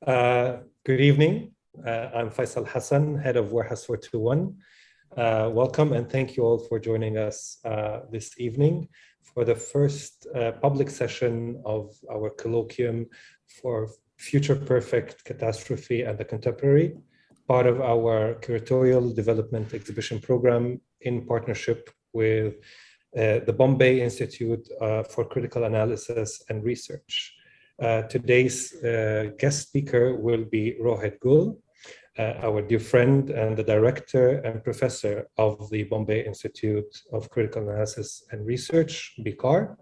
Good evening. I'm Faisal Hassan, head of Warehouse 421. Welcome and thank you all for joining us this evening for the first public session of our colloquium for Future Perfect, Catastrophe and the Contemporary, part of our curatorial development exhibition program in partnership with the Bombay Institute for Critical Analysis and Research. Today's guest speaker will be Rohit Goel, our dear friend and the director and professor of the Bombay Institute of Critical Analysis and Research, BICAR.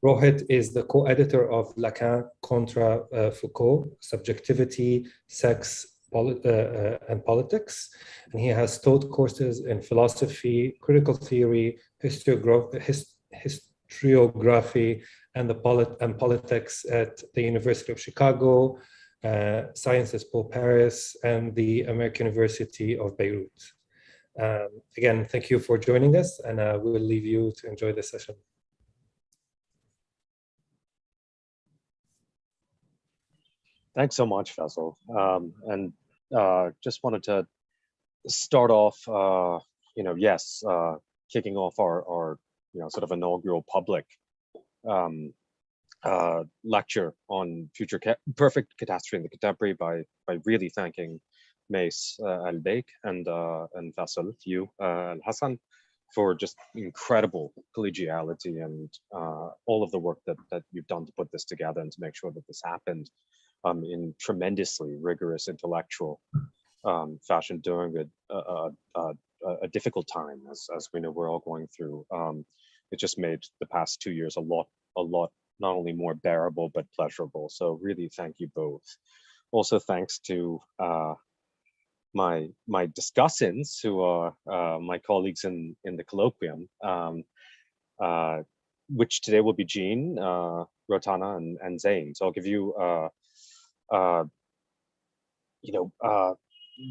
Rohit is the co-editor of Lacan, Contra, Foucault, Subjectivity, Sex, and Politics. And he has taught courses in philosophy, critical theory, historiography, and politics at the University of Chicago, Sciences Po Paris, and the American University of Beirut. Again, thank you for joining us, and we will leave you to enjoy the session. Thanks so much, Faisal. And just wanted to start off, kicking off our sort of inaugural public lecture on future perfect catastrophe in the contemporary by really thanking Mace Al-Beik and Faisal, you, Al-Hassan, for just incredible collegiality and all of the work that you've done to put this together and to make sure that this happened in tremendously rigorous intellectual fashion during a difficult time, as we know we're all going through. It just made the past 2 years a lot not only more bearable but pleasurable. So really thank you both. Also thanks to my discussants, who are my colleagues in the colloquium, which today will be Jean, Rotana, and Zain. So I'll give you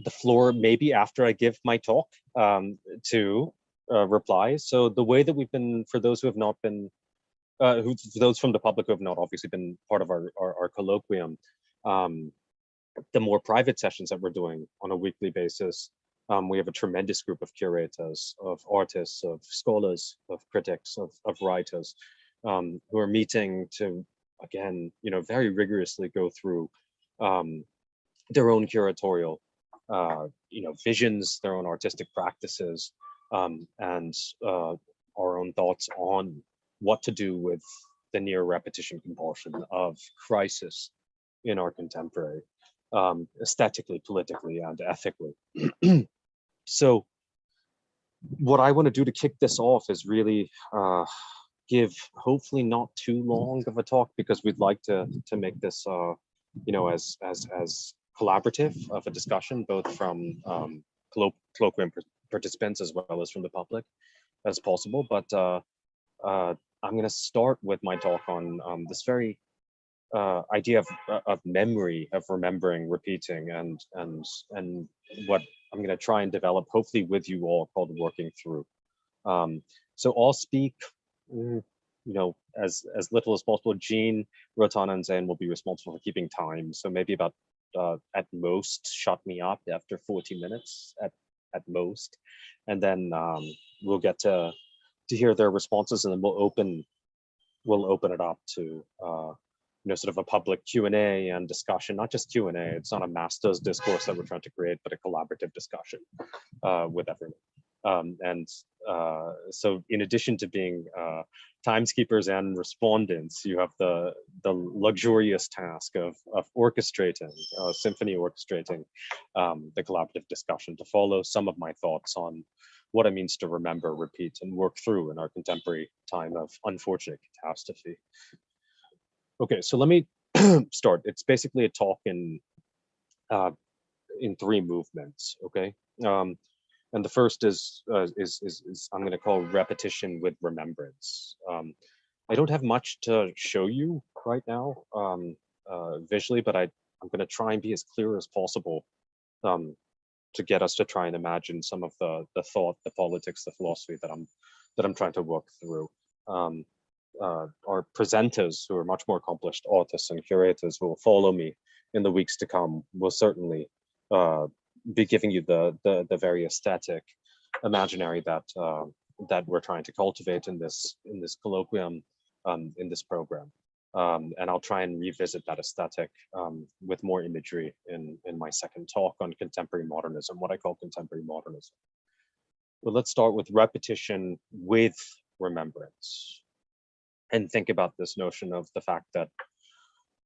the floor maybe after I give my talk to reply. So the way that we've been, for those who have not been, for those from the public who have not obviously been part of our colloquium, the more private sessions that we're doing on a weekly basis, we have a tremendous group of curators, of artists, of scholars, of critics, of writers, who are meeting to, again, very rigorously go through their own curatorial visions, their own artistic practices, and our own thoughts on what to do with the near repetition compulsion of crisis in our contemporary, aesthetically, politically, and ethically. So what I want to do to kick this off is really give hopefully not too long of a talk, because we'd like to make this as collaborative of a discussion, both from colloquium participants as well as from the public as possible. But I'm going to start with my talk on this very idea of memory, of remembering, repeating, and what I'm going to try and develop, hopefully with you all, called working through. So I'll speak, as little as possible. Jean, Rotana, and Zain will be responsible for keeping time. So maybe about at most shut me up after 40 minutes at most, and then we'll get to hear their responses, and then we'll open it up to sort of a public Q&A and discussion. Not just Q&A, it's not a master's discourse that we're trying to create, but a collaborative discussion with everyone. So in addition to being timeskeepers and respondents, you have the luxurious task of orchestrating, symphony orchestrating the collaborative discussion to follow some of my thoughts on what it means to remember, repeat, and work through in our contemporary time of unfortunate catastrophe. Okay, so let me start. It's basically a talk in 3 movements. Okay, and the first is I'm going to call repetition with remembrance. I don't have much to show you right now visually, but I'm going to try and be as clear as possible to get us to try and imagine some of the thought, the politics, the philosophy that I'm trying to work through. Our presenters, who are much more accomplished artists and curators, who will follow me in the weeks to come will certainly be giving you the very aesthetic imaginary that that we're trying to cultivate in this colloquium, in this program. And I'll try and revisit that aesthetic with more imagery in my second talk on contemporary modernism, what I call contemporary modernism. But let's start with repetition with remembrance, and think about this notion of the fact that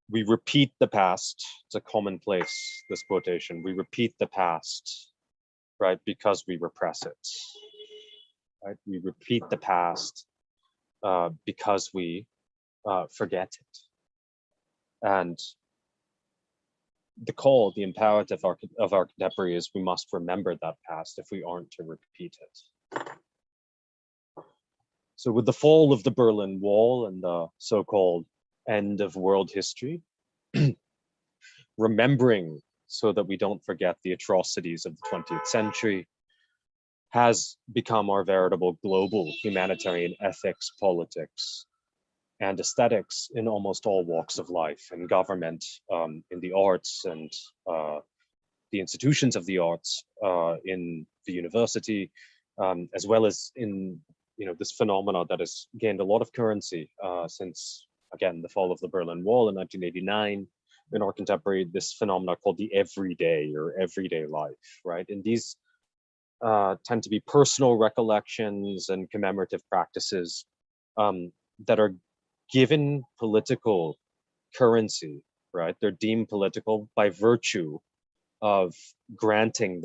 we repeat the past. It's a commonplace, this quotation. We repeat the past, right, because we repress it. Right? We repeat the past because we forget it. And the call, the imperative of our contemporary is we must remember that past if we aren't to repeat it. So with the fall of the Berlin Wall and the so-called end of world history, remembering so that we don't forget the atrocities of the 20th century has become our veritable global humanitarian ethics, politics, and aesthetics in almost all walks of life, in government, in the arts, and the institutions of the arts, in the university, as well as in this phenomena that has gained a lot of currency since, again, the fall of the Berlin Wall in 1989. In our contemporary, this phenomena called the everyday or everyday life, right? And these tend to be personal recollections and commemorative practices that are given political currency, right? They're deemed political by virtue of granting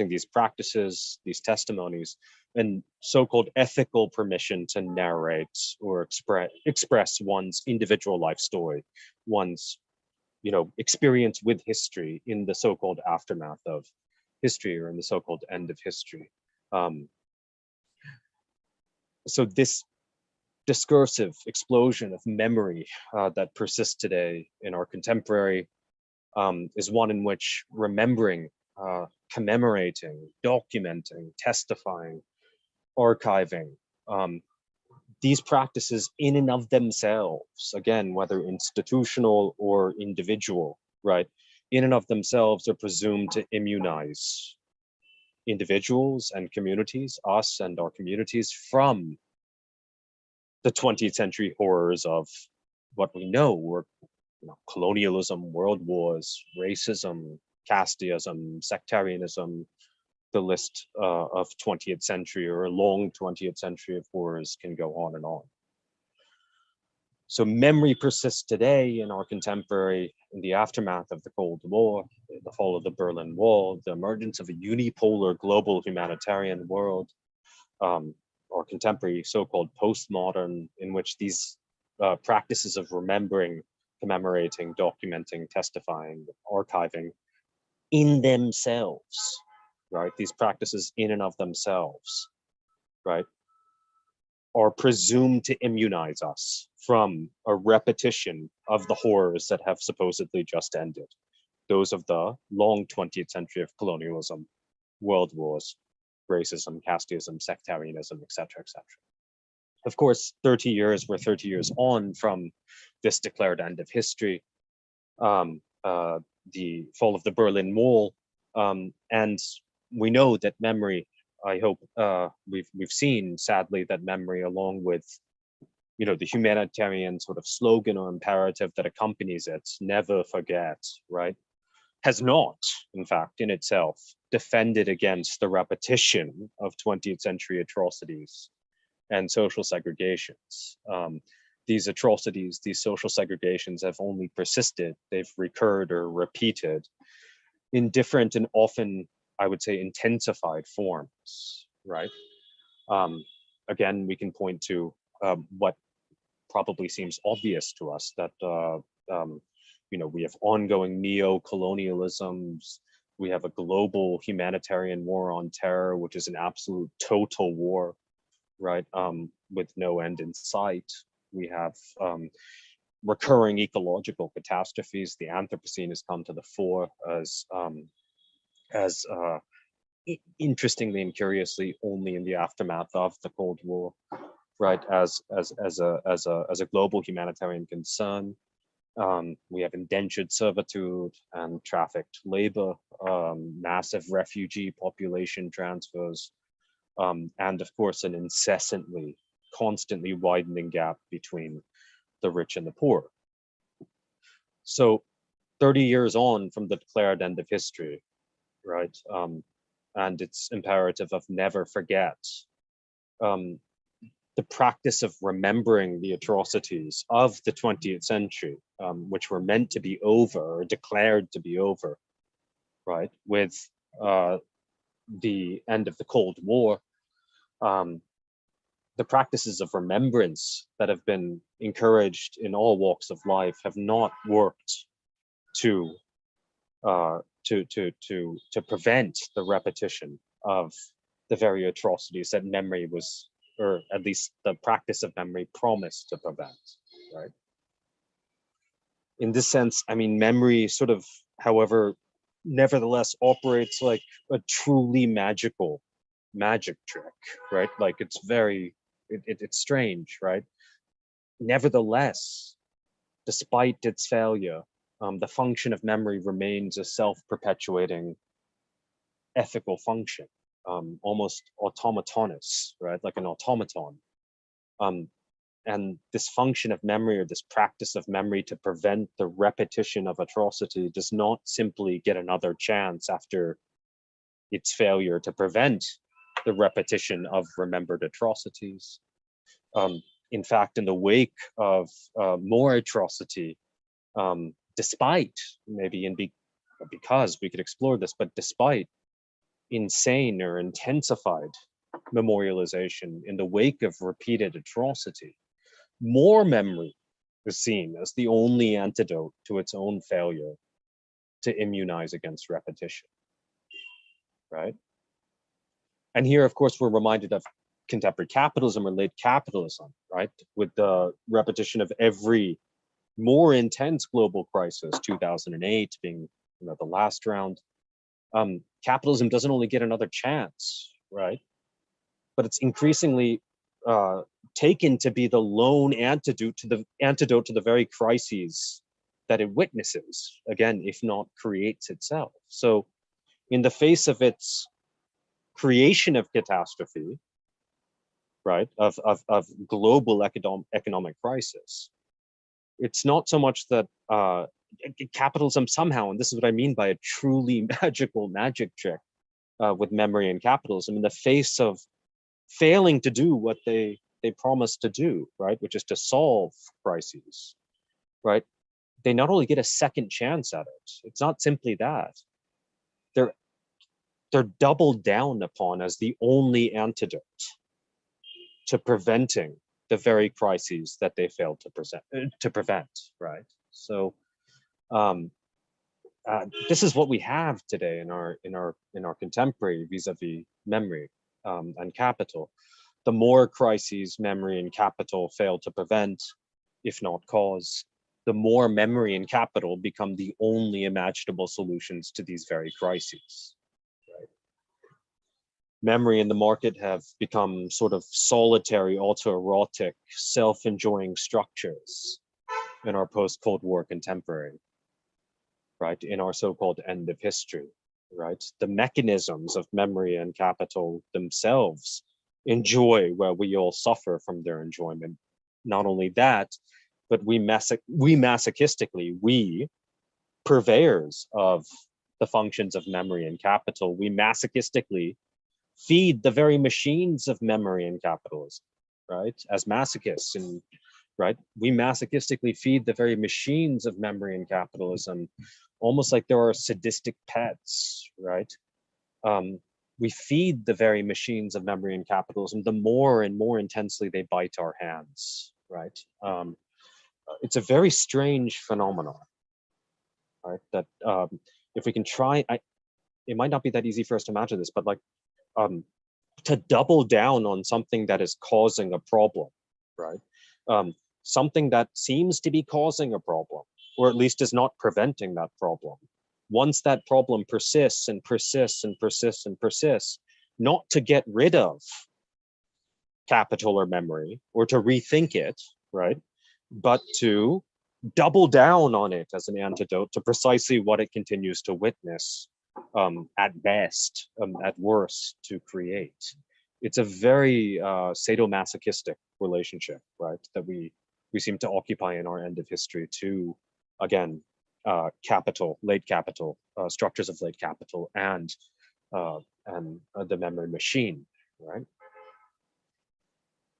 these practices, these testimonies, and so-called ethical permission to narrate or express one's individual life story, one's experience with history in the so-called aftermath of history, or in the so-called end of history. So this discursive explosion of memory that persists today in our contemporary is one in which remembering, commemorating, documenting, testifying, archiving, these practices in and of themselves, again, whether institutional or individual, right, in and of themselves are presumed to immunize individuals and communities, us and our communities, from the 20th century horrors of what we know were colonialism, world wars, racism, casteism, sectarianism. The list of 20th century or long 20th century of horrors can go on and on. So memory persists today in our contemporary, in the aftermath of the Cold War, the fall of the Berlin Wall, the emergence of a unipolar global humanitarian world, our contemporary so-called postmodern, in which these practices of remembering, commemorating, documenting, testifying, archiving in themselves, right? These practices in and of themselves, right, are presumed to immunize us from a repetition of the horrors that have supposedly just ended. Those of the long 20th century of colonialism, world wars, racism, casteism, sectarianism, etc., etc. Of course, we're 30 years on from this declared end of history, the fall of the Berlin Wall, and we know that memory, I hope we've seen, sadly, that memory, along with the humanitarian sort of slogan or imperative that accompanies it, never forget, right, has not, in fact, in itself, defended against the repetition of 20th century atrocities and social segregations. These atrocities, these social segregations have only persisted, they've recurred or repeated in different and often, I would say, intensified forms, right? Again, we can point to what probably seems obvious to us, that we have ongoing neo-colonialisms, we have a global humanitarian war on terror, which is an absolute total war, right, with no end in sight. We have recurring ecological catastrophes. The Anthropocene has come to the fore as interestingly and curiously only in the aftermath of the Cold War, right, as a global humanitarian concern. We have indentured servitude and trafficked labor, massive refugee population transfers, and of course, an incessantly, constantly widening gap between the rich and the poor. So 30 years on from the declared end of history, right? And its imperative of never forget, the practice of remembering the atrocities of the 20th century, which were meant to be over or declared to be over, right? With the end of the Cold War, the practices of remembrance that have been encouraged in all walks of life have not worked to prevent the repetition of the very atrocities that memory was, or at least the practice of memory promised to prevent, right? In this sense, I mean, memory sort of, however, nevertheless operates like a truly magic trick, right? Like it's very, it's strange, right? Nevertheless, despite its failure, the function of memory remains a self-perpetuating ethical function, almost automatonous, right? Like an automaton. And this function of memory, or this practice of memory to prevent the repetition of atrocity, does not simply get another chance after its failure to prevent the repetition of remembered atrocities. In fact, in the wake of more atrocity, despite maybe because we could explore this, but despite insane or intensified memorialization in the wake of repeated atrocity, more memory is seen as the only antidote to its own failure to immunize against repetition, right? And here, of course, we're reminded of contemporary capitalism or late capitalism, right? With the repetition of every more intense global crisis, 2008 being, you know, the last round. Capitalism doesn't only get another chance, right? But it's increasingly taken to be the lone antidote to the very crises that it witnesses, again, if not creates itself. So in the face of its creation of catastrophe, right, of global economic crisis, it's not so much that capitalism somehow, and this is what I mean by a truly magical magic trick with memory and capitalism, in the face of failing to do what they promised to do, right, which is to solve crises, right, they not only get a second chance at it, it's not simply that, they're doubled down upon as the only antidote to preventing the very crises that they failed to prevent, right? So this is what we have today in our contemporary vis-a-vis memory and capital. The more crises memory and capital fail to prevent, if not cause, the more memory and capital become the only imaginable solutions to these very crises. Right? Memory and the market have become sort of solitary, auto-erotic, self-enjoying structures in our post-Cold War contemporary, right? In our so-called end of history, right? The mechanisms of memory and capital themselves enjoy where we all suffer from their enjoyment. Not only that, but we masochistically, we purveyors of the functions of memory and capital, we masochistically feed the very machines of memory and capitalism, right? As masochists, and right, we masochistically feed the very machines of memory and capitalism, almost like there are sadistic pets, right? We feed the very machines of memory and capitalism the more and more intensely they bite our hands, right? It's a very strange phenomenon, right? That if we can try, it might not be that easy for us to imagine this, but like to double down on something that is causing a problem, right? Something that seems to be causing a problem, or at least is not preventing that problem. Once that problem persists and persists and persists and persists, not to get rid of capital or memory or to rethink it, right? But to double down on it as an antidote to precisely what it continues to witness, at best, at worst, to create. It's a very sadomasochistic relationship, right, that we seem to occupy in our end of history to, again, capital, late capital, structures of late capital, and the memory machine, right?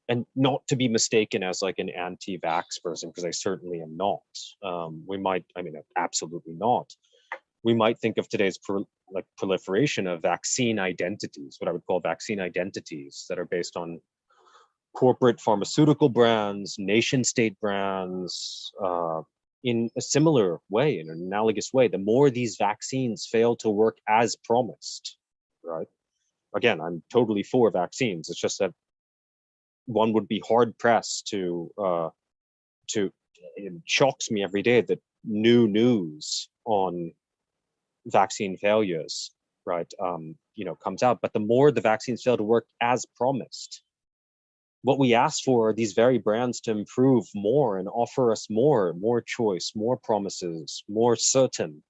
And not to be mistaken as like an anti-vax person, because I certainly am not. We might, I mean, absolutely not. We might think of today's proliferation of vaccine identities, what I would call vaccine identities, that are based on corporate pharmaceutical brands, nation state brands, in a similar way, in an analogous way. The more these vaccines fail to work as promised, right? Again, I'm totally for vaccines. It's just that one would be hard pressed to it shocks me every day that new news on vaccine failures, right, comes out. But the more the vaccines fail to work as promised, what we ask for are these very brands to improve more and offer us more choice, more promises, more certain,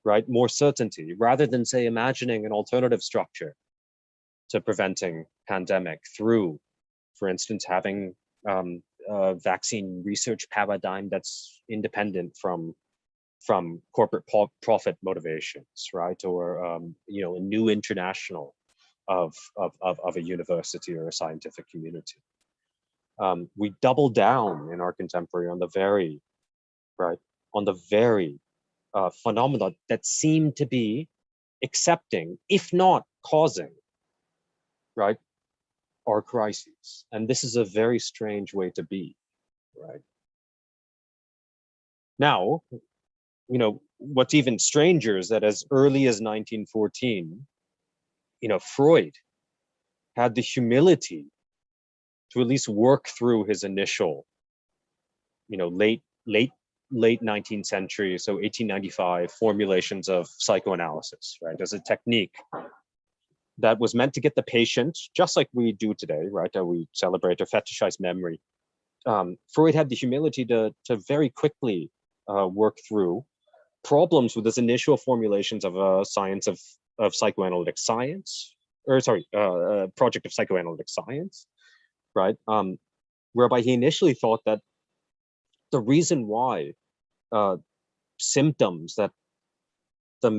right, more certainty, rather than, say, imagining an alternative structure to preventing pandemic through, for instance, having a vaccine research paradigm that's independent from corporate profit motivations, right? Or a new international of a university or a scientific community. We double down in our contemporary on the very phenomena that seem to be accepting, if not causing, right, our crises. And this is a very strange way to be, right? Now, what's even stranger is that as early as 1914, Freud had the humility to at least work through his initial, late 19th century, so 1895 formulations of psychoanalysis, right, as a technique that was meant to get the patient, just like we do today, right, that we celebrate or fetishize memory. Freud had the humility to very quickly work through problems with his initial formulations of a science of psychoanalytic science, project of psychoanalytic science, right? Whereby he initially thought that the reason why symptoms that the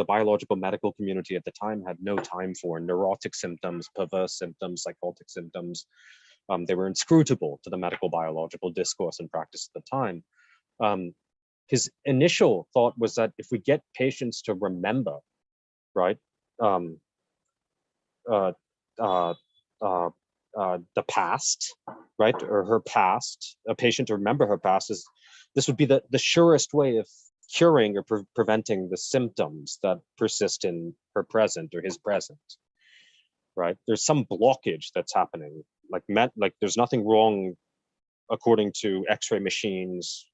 biological medical community at the time had no time for, neurotic symptoms, perverse symptoms, psychotic symptoms, they were inscrutable to the medical biological discourse and practice at the time. His initial thought was that if we get patients to remember, right, the past, right, or her past, a patient to remember her past, this would be the surest way of curing or preventing the symptoms that persist in her present or his present, right? There's some blockage that's happening, like there's nothing wrong according to X-ray machines.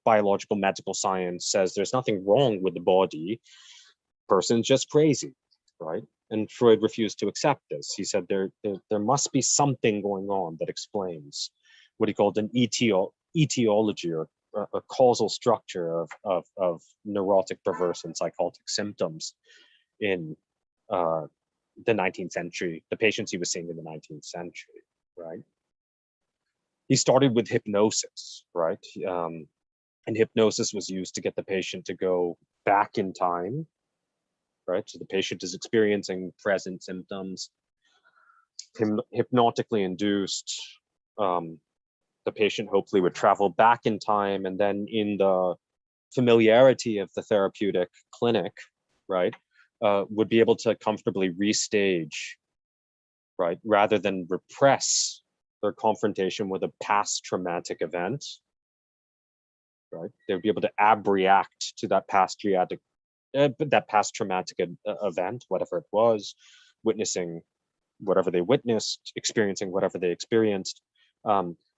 Biological medical science says there's nothing wrong with the body. Person's just crazy, right? And Freud refused to accept this. He said there must be something going on that explains what he called an etiology, or a causal structure of neurotic, perverse, and psychotic symptoms in the 19th century, the patients he was seeing in the 19th century, right? He started with hypnosis, right? And hypnosis was used to get the patient to go back in time, right? So the patient is experiencing present symptoms, hypnotically induced. The patient hopefully would travel back in time, and then in the familiarity of the therapeutic clinic, right, would be able to comfortably restage, right, rather than repress their confrontation with a past traumatic event, right? They would be able to abreact to that past traumatic event, whatever it was, witnessing whatever they witnessed, experiencing whatever they experienced,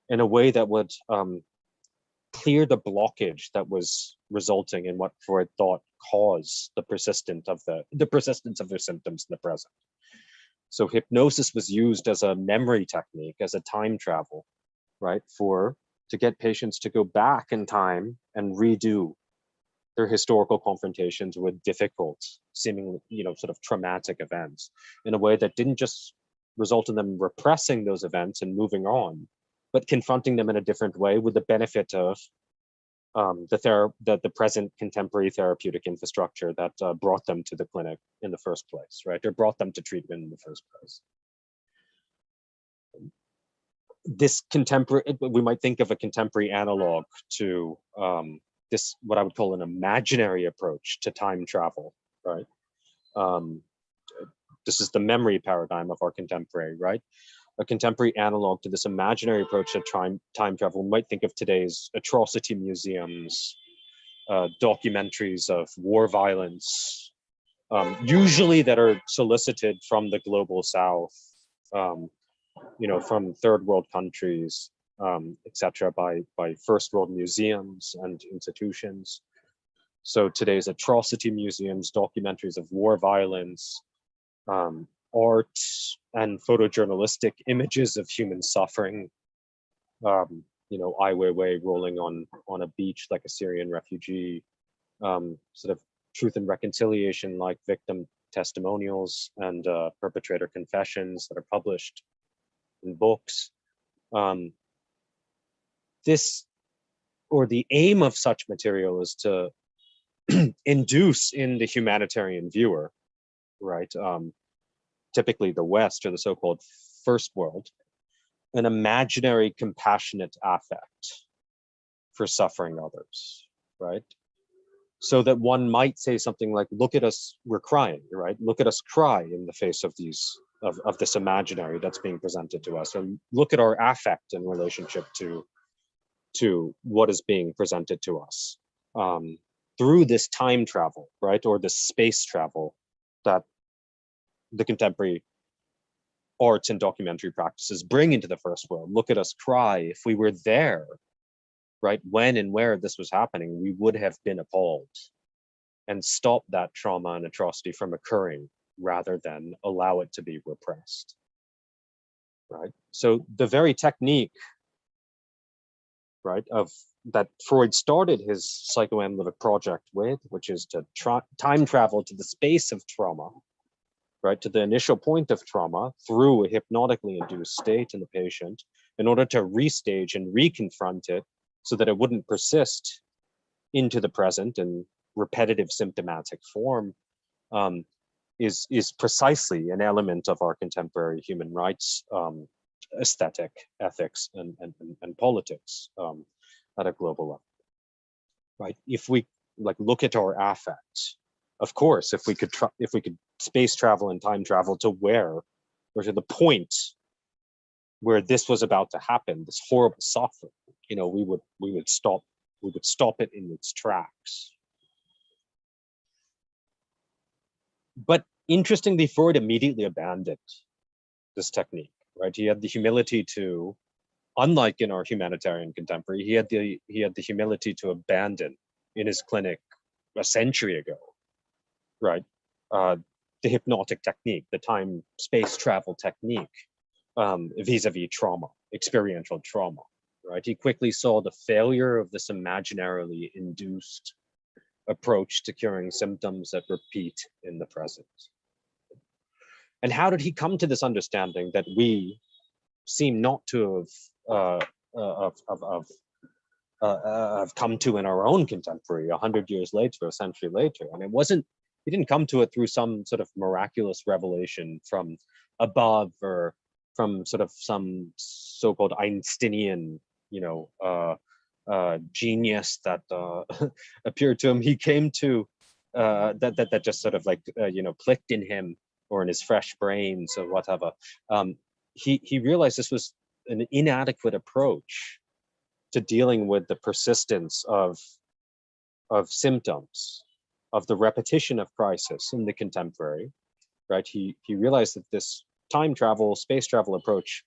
in a way that would clear the blockage that was resulting in what Freud thought caused the persistence of their symptoms in the present. So hypnosis was used as a memory technique, as a time travel, right, for to get patients to go back in time and redo their historical confrontations with difficult, seemingly, sort of traumatic events in a way that didn't just result in them repressing those events and moving on, but confronting them in a different way with the benefit of the present contemporary therapeutic infrastructure that brought them to the clinic in the first place, right? Or brought them to treatment in the first place. This contemporary, we might think of a contemporary analog to this, what I would call an imaginary approach to time travel, right? This is the memory paradigm of our contemporary, right? A contemporary analog to this imaginary approach to time travel. We might think of today's atrocity museums, documentaries of war violence, usually that are solicited from the global South, from third world countries, etc., by first world museums and institutions. So today's atrocity museums, documentaries of war violence, art and photojournalistic images of human suffering, Ai Weiwei rolling on a beach like a Syrian refugee, sort of truth and reconciliation like victim testimonials and perpetrator confessions that are published in books. The aim of such material is to induce in the humanitarian viewer, right? Typically the West or the so-called first world, an imaginary compassionate affect for suffering others, right? So that one might say something like, look at us, we're crying, right? Look at us cry in the face of of this imaginary that's being presented to us, or look at our affect in relationship to what is being presented to us through this time travel, right? Or this space travel that the contemporary arts and documentary practices bring into the first world. Look at us cry. If we were there, right, when and where this was happening, we would have been appalled and stopped that trauma and atrocity from occurring rather than allow it to be repressed, right? So the very technique, right, of that Freud started his psychoanalytic project with, which is to time travel to the space of trauma, right, to the initial point of trauma through a hypnotically induced state in the patient in order to restage and reconfront it so that it wouldn't persist into the present in repetitive symptomatic form, is precisely an element of our contemporary human rights aesthetic, ethics, and politics at a global level, right? If we look at our affects, of course, if we could space travel and time travel to where, or to the point where this was about to happen, this horrible suffering, we would stop it in its tracks. But interestingly, Freud immediately abandoned this technique, right? He had the humility to, unlike in our humanitarian contemporary, he had the humility to abandon in his clinic a century ago, right? The hypnotic technique, the time space travel technique, vis-a-vis trauma, experiential trauma, right? He quickly saw the failure of this imaginarily induced approach to curing symptoms that repeat in the present. And how did he come to this understanding that we seem not to have come to in our own contemporary 100 years later, a century later? And he didn't come to it through some sort of miraculous revelation from above or from sort of some so-called Einsteinian, genius that appeared to him. He came to that just sort of clicked in him or in his fresh brains or whatever. He realized this was an inadequate approach to dealing with the persistence of symptoms, of the repetition of crisis in the contemporary, right? He realized that this time travel, space travel approach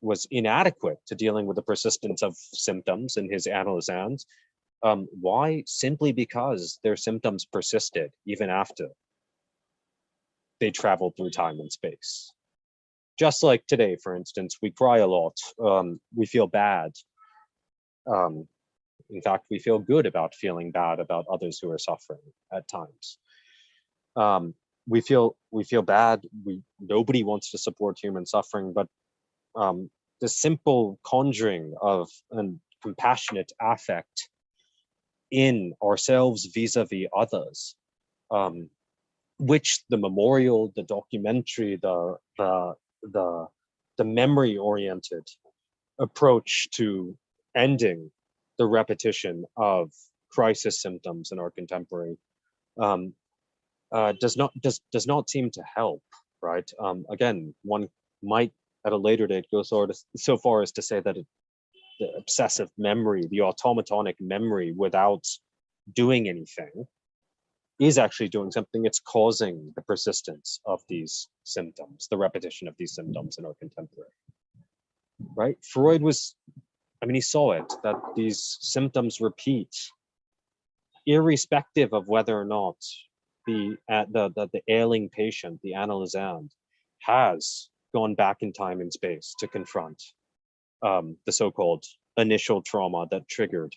was inadequate to dealing with the persistence of symptoms in his analysans. Why? Simply because their symptoms persisted even after they traveled through time and space. Just like today, for instance, we cry a lot, we feel bad, In fact, we feel good about feeling bad about others who are suffering at times. We feel bad. Nobody wants to support human suffering, but the simple conjuring of a compassionate affect in ourselves vis-a-vis others, which the memorial, the documentary, the memory-oriented approach to ending the repetition of crisis symptoms in our contemporary does not seem to help, right? Again, one might at a later date go so far as to say that the obsessive memory, the automatonic memory without doing anything is actually doing something. It's causing the persistence of these symptoms, the repetition of these symptoms in our contemporary, right? Freud was, he saw it, that these symptoms repeat irrespective of whether or not the ailing patient, the analysand, has gone back in time and space to confront the so-called initial trauma that triggered,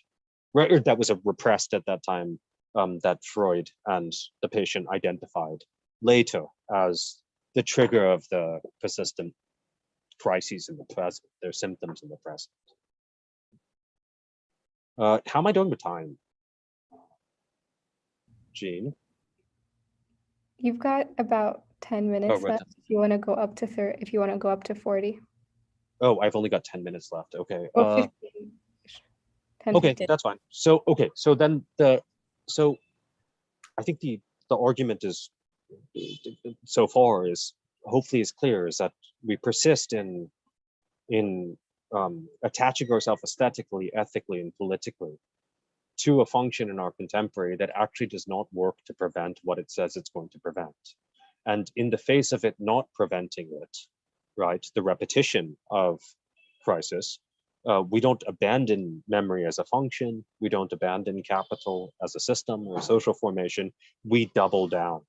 that was repressed at that time, that Freud and the patient identified later as the trigger of the persistent crises in the present, their symptoms in the present. How am I doing with time, Jean? You've got about 10 minutes right. left if you want to go up to 30, if you want to go up to 40. Oh, I've only got 10 minutes left. Okay. Or 15. 10, okay, 15. That's fine. So then I think the argument is so far is hopefully is clear, is that we persist in attaching ourselves aesthetically, ethically, and politically to a function in our contemporary that actually does not work to prevent what it says it's going to prevent. And in the face of it not preventing it, right, the repetition of crisis, we don't abandon memory as a function. We don't abandon capital as a system or social formation. We double down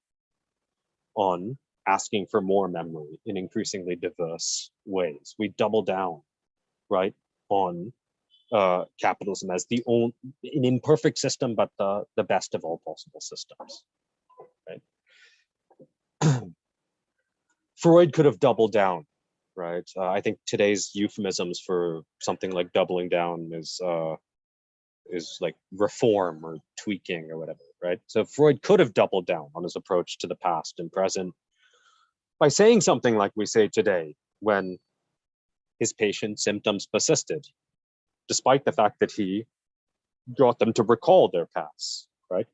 on asking for more memory in increasingly diverse ways. We double down, right, on capitalism as an imperfect system, but the best of all possible systems. Right? Freud could have doubled down, right? I think today's euphemisms for something like doubling down is like reform or tweaking or whatever, right? So Freud could have doubled down on his approach to the past and present by saying something like we say today, when his patient's symptoms persisted, despite the fact that he got them to recall their past, right?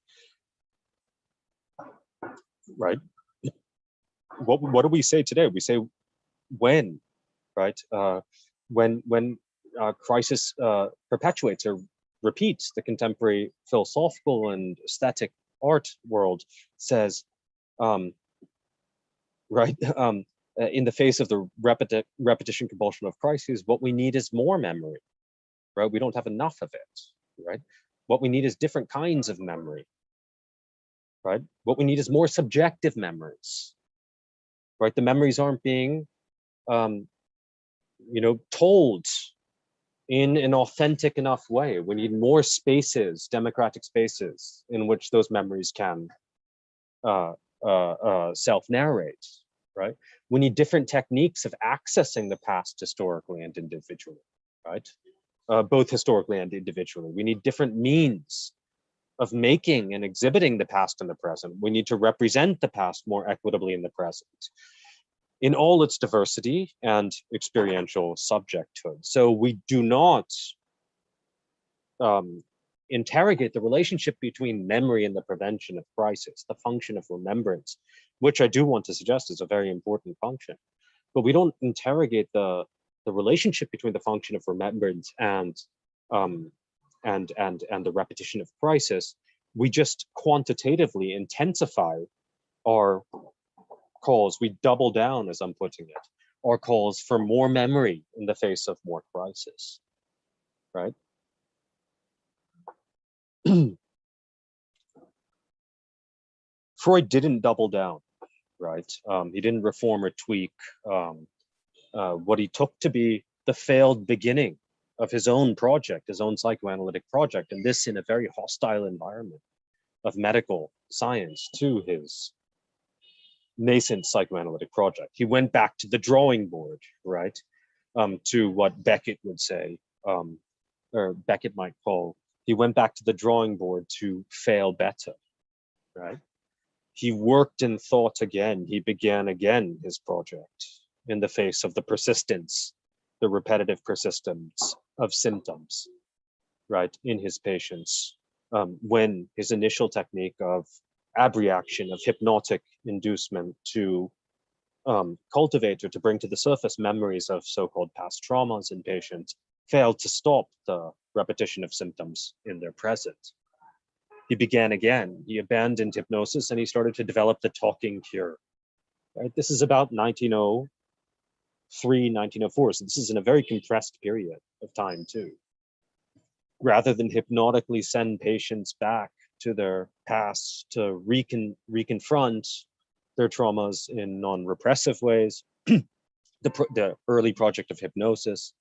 Right? What do we say today? We say when, right? When crisis perpetuates or repeats, the contemporary philosophical and aesthetic art world says, right? In the face of the repetition compulsion of crises, what we need is more memory, right? We don't have enough of it, right? What we need is different kinds of memory, right? What we need is more subjective memories, right? The memories aren't being, told in an authentic enough way. We need more spaces, democratic spaces, in which those memories can self-narrate, right? We need different techniques of accessing the past historically and individually, right? Both historically and individually. We need different means of making and exhibiting the past and the present. We need to represent the past more equitably in the present, in all its diversity and experiential subjecthood. So we do not interrogate the relationship between memory and the prevention of crisis, the function of remembrance, which I do want to suggest is a very important function. But we don't interrogate the relationship between the function of remembrance and the repetition of crisis. We just quantitatively intensify our calls. We double down, as I'm putting it, our calls for more memory in the face of more crisis, right? Freud didn't double down, right? He didn't reform or tweak what he took to be the failed beginning of his own project, his own psychoanalytic project, and this in a very hostile environment of medical science to his nascent psychoanalytic project. He went back to the drawing board, right? To what Beckett would say, or Beckett might call, he went back to the drawing board to fail better, right? He worked and thought again. He began again his project in the face of the persistence, the repetitive persistence of symptoms, right, in his patients, when his initial technique of abreaction, of hypnotic inducement to cultivate or to bring to the surface memories of so-called past traumas in patients failed to stop the repetition of symptoms in their present. He began again. He abandoned hypnosis and he started to develop the talking cure. Right? This is about 1903, 1904. So this is in a very compressed period of time too. Rather than hypnotically send patients back to their past to reconfront their traumas in non-repressive ways, the early project of hypnosis,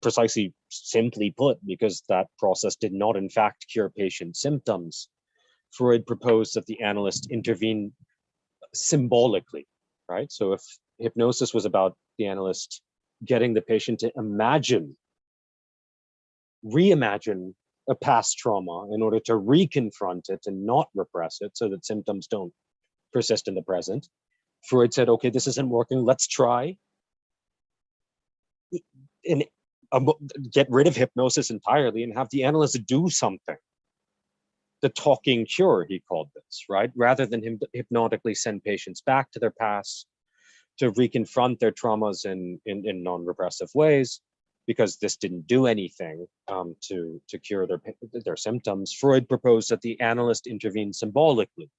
precisely simply put, because that process did not in fact cure patient symptoms, Freud proposed that the analyst intervene symbolically, right? So if hypnosis was about the analyst getting the patient to reimagine a past trauma in order to reconfront it and not repress it so that symptoms don't persist in the present, Freud said, okay, this isn't working, let's try and get rid of hypnosis entirely and have the analyst do something. The talking cure, he called this, right? Rather than him hypnotically send patients back to their past to reconfront their traumas in non-repressive ways, because this didn't do anything to cure their symptoms, Freud proposed that the analyst intervene symbolically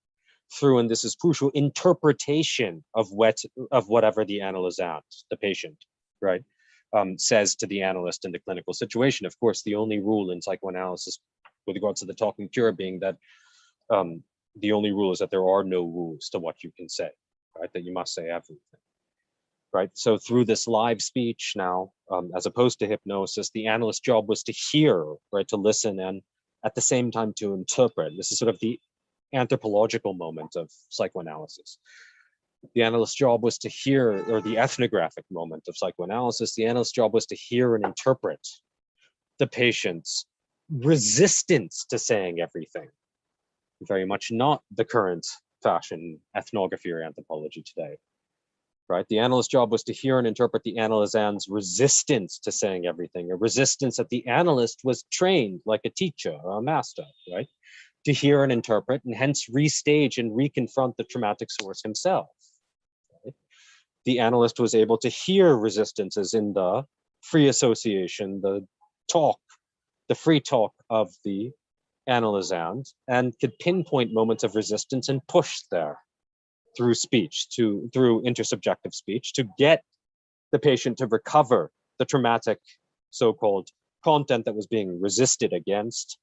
through, and this is crucial, interpretation of whatever the analysand, the patient, right, says to the analyst in the clinical situation. Of course, the only rule in psychoanalysis with regards to the talking cure being that the only rule is that there are no rules to what you can say, right, that you must say everything. Right, so through this live speech now, as opposed to hypnosis, the analyst's job was to hear, right, to listen, and at the same time to interpret. This is sort of the anthropological moment of psychoanalysis. The analyst's job was to hear, or the ethnographic moment of psychoanalysis, the analyst's job was to hear and interpret the patient's resistance to saying everything. Very much not the current fashion ethnography or anthropology today. Right? The analyst's job was to hear and interpret the analysand's resistance to saying everything, a resistance that the analyst was trained like a teacher or a master, right? To hear and interpret, and hence restage and reconfront the traumatic source himself. Right? The analyst was able to hear resistances in the free association, the talk, the free talk of the analysand, and could pinpoint moments of resistance and push there through speech, through intersubjective speech, to get the patient to recover the traumatic so-called content that was being resisted against,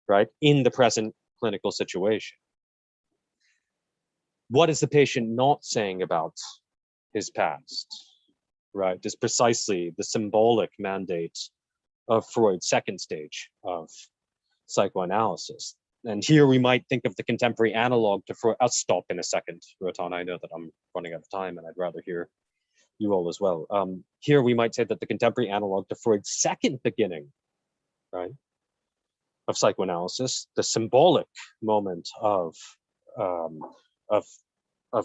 right, in the present clinical situation. What is the patient not saying about his past, right, is precisely the symbolic mandate of Freud's second stage of psychoanalysis. And here we might think of the contemporary analog to Freud. I'll stop in a second, Rotan. I know that I'm running out of time and I'd rather hear you all as well. Here we might say that the contemporary analog to Freud's second beginning, right, of psychoanalysis, the symbolic moment of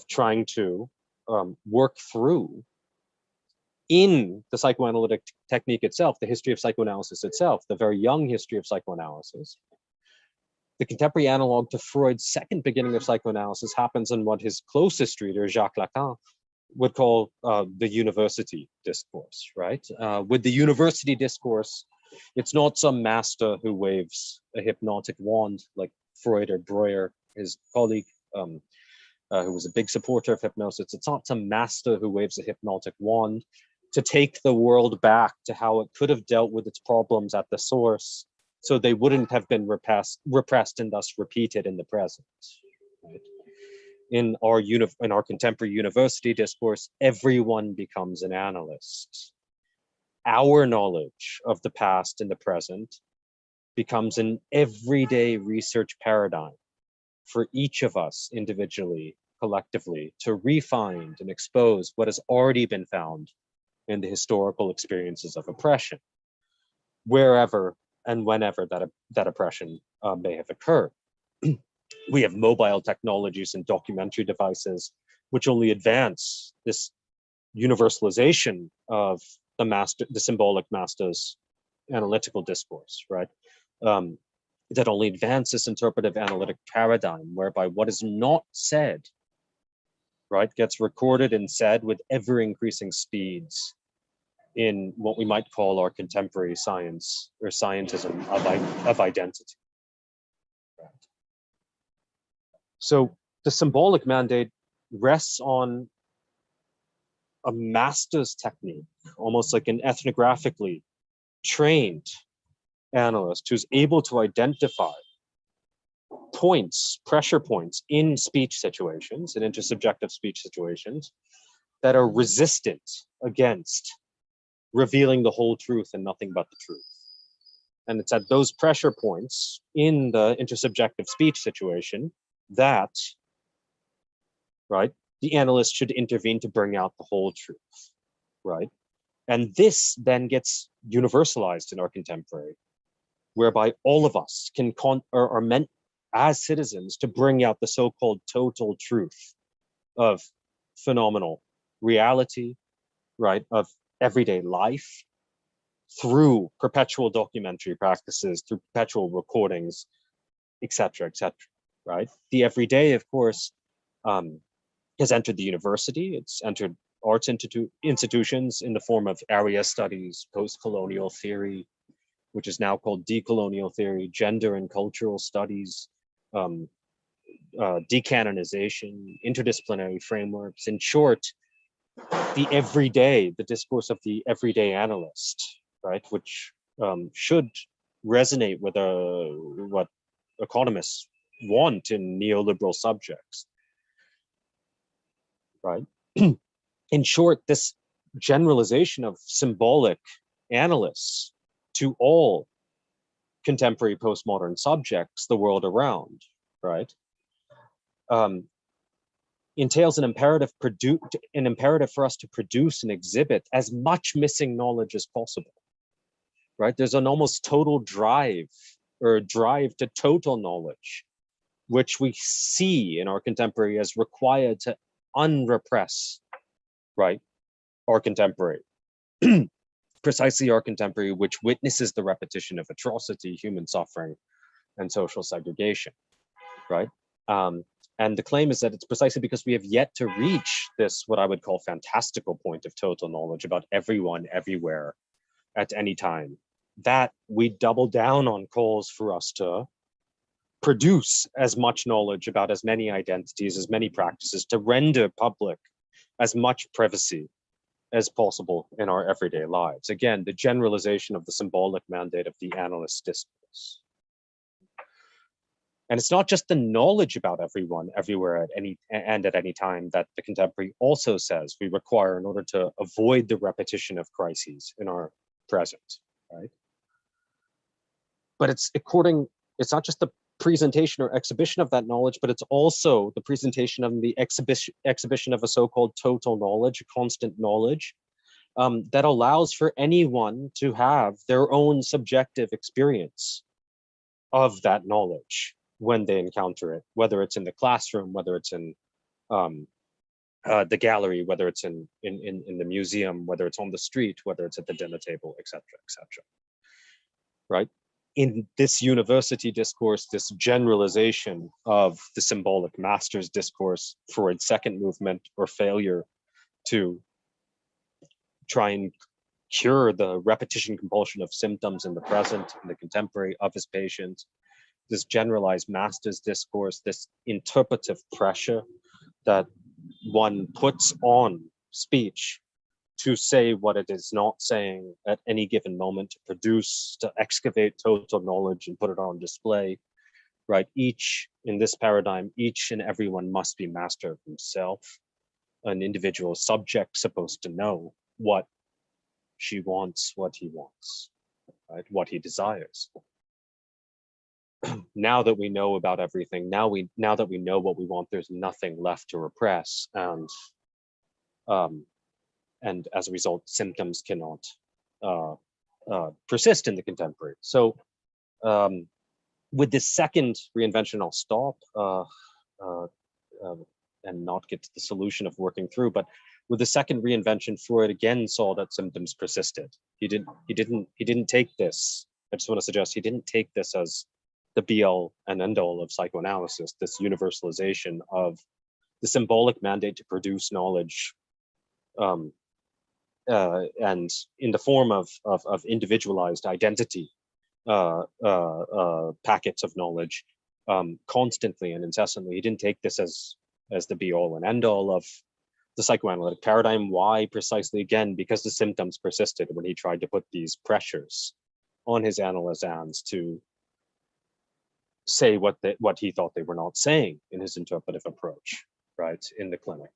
trying to work through in the psychoanalytic technique itself, the history of psychoanalysis itself, the very young history of psychoanalysis. The contemporary analog to Freud's second beginning of psychoanalysis happens in what his closest reader, Jacques Lacan, would call the university discourse, right? With the university discourse, it's not some master who waves a hypnotic wand like Freud or Breuer, his colleague, who was a big supporter of hypnosis. It's not some master who waves a hypnotic wand to take the world back to how it could have dealt with its problems at the source, so they wouldn't have been repressed and thus repeated in the present. Right? In our contemporary university discourse, everyone becomes an analyst. our knowledge of the past and the present becomes an everyday research paradigm for each of us individually, collectively, to refine and expose what has already been found in the historical experiences of oppression, wherever and whenever that oppression may have occurred. We have mobile technologies and documentary devices which only advance this universalization of the symbolic master's analytical discourse, right? That only advances this interpretive analytic paradigm whereby what is not said, right, gets recorded and said with ever increasing speeds in what we might call our contemporary science or scientism of identity. Right. So the symbolic mandate rests on a master's technique, almost like an ethnographically trained analyst who's able to identify points, pressure points in speech situations, in intersubjective speech situations that are resistant against revealing the whole truth and nothing but the truth. And it's at those pressure points in the intersubjective speech situation that, right, the analyst should intervene to bring out the whole truth, right? And this then gets universalized in our contemporary, whereby all of us are meant as citizens to bring out the so-called total truth of phenomenal reality, right, of everyday life, through perpetual documentary practices, through perpetual recordings, etc., right? The everyday, of course, has entered the university. It's entered arts institutions in the form of area studies, post-colonial theory, which is now called decolonial theory, gender and cultural studies, decanonization, interdisciplinary frameworks. In short, the everyday, the discourse of the everyday analyst, right, which should resonate with what economists want in neoliberal subjects, right? In short, this generalization of symbolic analysts to all contemporary postmodern subjects the world around, right, entails an imperative for us to produce and exhibit as much missing knowledge as possible, right? There's an almost total drive to total knowledge, which we see in our contemporary as required to unrepress, right, our contemporary. Precisely our contemporary, which witnesses the repetition of atrocity, human suffering, and social segregation, right? And the claim is that it's precisely because we have yet to reach this, what I would call fantastical point of total knowledge about everyone, everywhere, at any time, that we double down on calls for us to produce as much knowledge about as many identities, as many practices, to render public as much privacy as possible in our everyday lives. Again, the generalization of the symbolic mandate of the analyst discourse. And it's not just the knowledge about everyone, everywhere, at any time that the contemporary also says we require in order to avoid the repetition of crises in our present, right? But it's not just the presentation or exhibition of that knowledge, but it's also the presentation of the exhibition of a so-called total knowledge, constant knowledge, that allows for anyone to have their own subjective experience of that knowledge when they encounter it, whether it's in the classroom, whether it's in the gallery, whether it's in the museum, whether it's on the street, whether it's at the dinner table, etc., right? In this university discourse, this generalization of the symbolic master's discourse, Freud's second movement or failure to try and cure the repetition compulsion of symptoms in the present, in the contemporary of his patients, this generalized master's discourse, this interpretive pressure that one puts on speech to say what it is not saying at any given moment, to produce, to excavate total knowledge and put it on display, right? In this paradigm, each and everyone must be master of himself, an individual subject supposed to know what she wants what he wants, right? What he desires. Now that we know about everything, now that we know what we want, there's nothing left to repress, and as a result, symptoms cannot persist in the contemporary. So with this second reinvention, I'll stop and not get to the solution of working through. But with the second reinvention, Freud again saw that symptoms persisted. He didn't take this. I just want to suggest he didn't take this as the be-all and end-all of psychoanalysis, this universalization of the symbolic mandate to produce knowledge, and in the form of individualized identity packets of knowledge, constantly and incessantly. He didn't take this as the be-all and end-all of the psychoanalytic paradigm. Why? Precisely, again, because the symptoms persisted when he tried to put these pressures on his analysans to say what he thought they were not saying in his interpretive approach, right, in the clinic.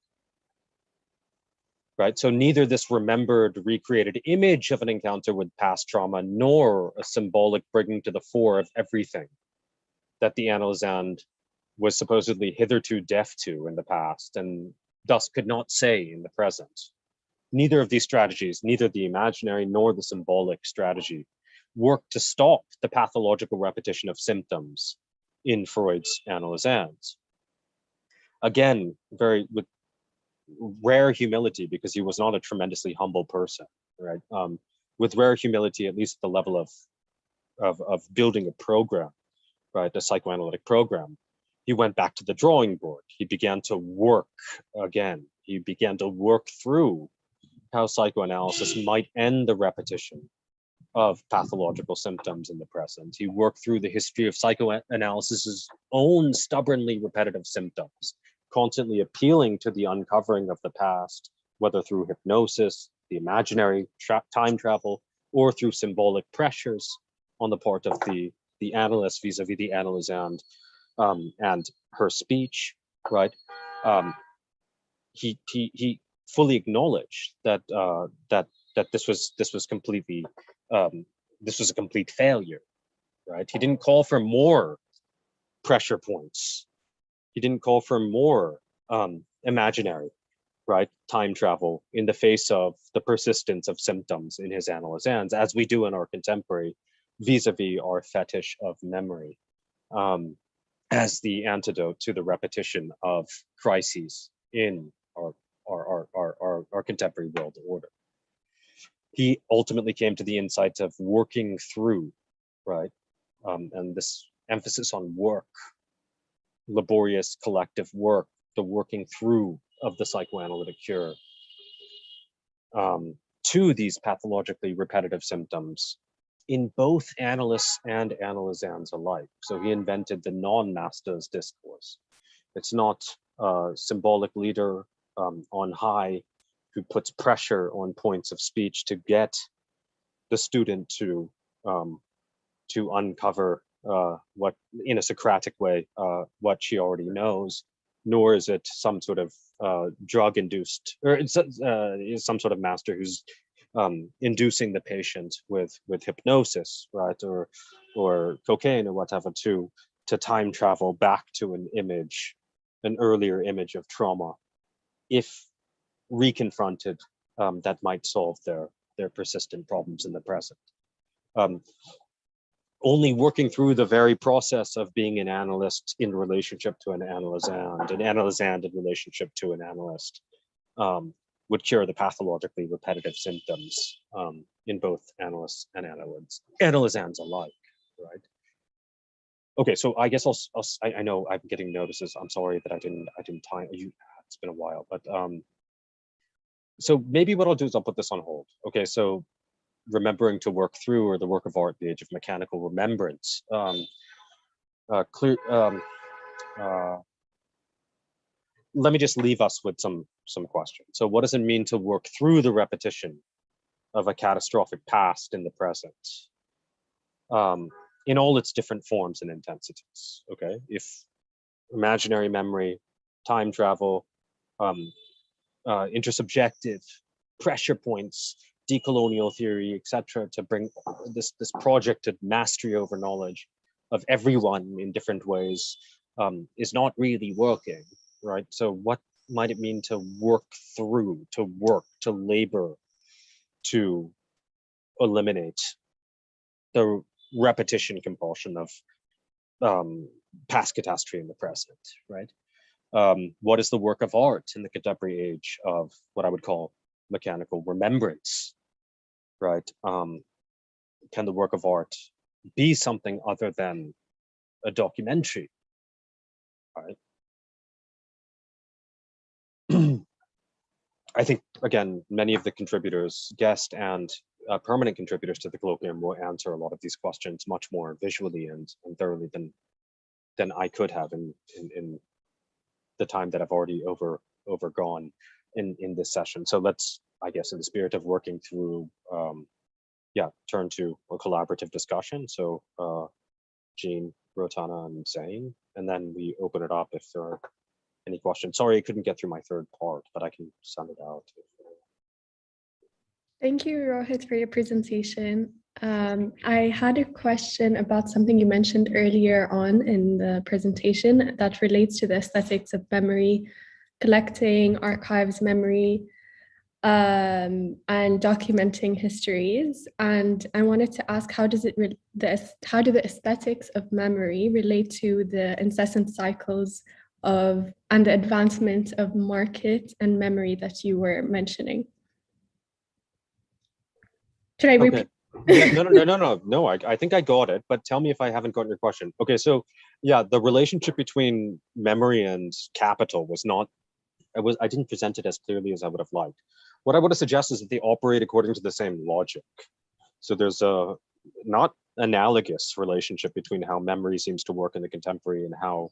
Right, so neither this remembered, recreated image of an encounter with past trauma, nor a symbolic bringing to the fore of everything that the analysand was supposedly hitherto deaf to in the past, and thus could not say in the present. Neither of these strategies, neither the imaginary nor the symbolic strategy, worked to stop the pathological repetition of symptoms in Freud's analysands. Again, with rare humility, because he was not a tremendously humble person, right? With rare humility, at least at the level of building a program, right, a psychoanalytic program, he went back to the drawing board. He began to work again. He began to work through how psychoanalysis might end the repetition of pathological symptoms in the present. He worked through the history of psychoanalysis's own stubbornly repetitive symptoms, constantly appealing to the uncovering of the past, whether through hypnosis, the imaginary time travel, or through symbolic pressures on the part of the analyst vis-a-vis the analysand and her speech, right? He fully acknowledged that this was completely this was a complete failure, right? He didn't call for more pressure points. He didn't call for more imaginary, right, time travel in the face of the persistence of symptoms in his analysans, as we do in our contemporary vis-a-vis our fetish of memory, as the antidote to the repetition of crises in our contemporary world order. He ultimately came to the insight of working through, right, and this emphasis on work, laborious collective work, the working through of the psychoanalytic cure, to these pathologically repetitive symptoms in both analysts and analysans alike. So he invented the non-master's discourse. It's not a symbolic leader on high who puts pressure on points of speech to get the student to uncover what, in a Socratic way, what she already knows, nor is it some sort of drug-induced, or it's some sort of master who's inducing the patient with hypnosis, right, or cocaine or whatever, to time travel back to an image, an earlier image of trauma, if reconfronted, that might solve their persistent problems in the present. Only working through the very process of being an analyst in relationship to an analysand in relationship to an analyst, would cure the pathologically repetitive symptoms in both analysts and analysands alike, right? Okay, so I guess I know I'm getting notices. I'm sorry that I didn't time you. It's been a while, but so maybe what I'll do is I'll put this on hold. Okay, so remembering to work through, or the work of art, the age of mechanical remembrance. Let me just leave us with some questions. So what does it mean to work through the repetition of a catastrophic past in the present, in all its different forms and intensities? Okay, if imaginary memory, time travel, intersubjective pressure points decolonial theory, etc., to bring this projected mastery over knowledge of everyone in different ways is not really working, right? So what might it mean to work through, to labor, to eliminate the repetition compulsion of past catastrophe in the present, right? What is the work of art in the contemporary age of what I would call mechanical remembrance, right? Can the work of art be something other than a documentary, right? I think, again, many of the contributors, guest and permanent contributors to the colloquium, will answer a lot of these questions much more visually and thoroughly than I could have in the time that I've already overgone in this session. So let's, I guess, in the spirit of working through, turn to a collaborative discussion. So Jean, Rotana, and Zain, and then we open it up if there are any questions. Sorry, I couldn't get through my third part, but I can send it out. Thank you, Rohit, for your presentation. I had a question about something you mentioned earlier on in the presentation that relates to the aesthetics of memory, collecting archives memory, and documenting histories. And I wanted to ask, how do the aesthetics of memory relate to the incessant cycles of and the advancement of market and memory that you were mentioning? Should I repeat? Yeah, no. I think I got it, but tell me if I haven't gotten your question. Okay, so yeah, the relationship between memory and capital was not, I didn't present it as clearly as I would have liked. What I would have suggested is that they operate according to the same logic. So there's a not analogous relationship between how memory seems to work in the contemporary and how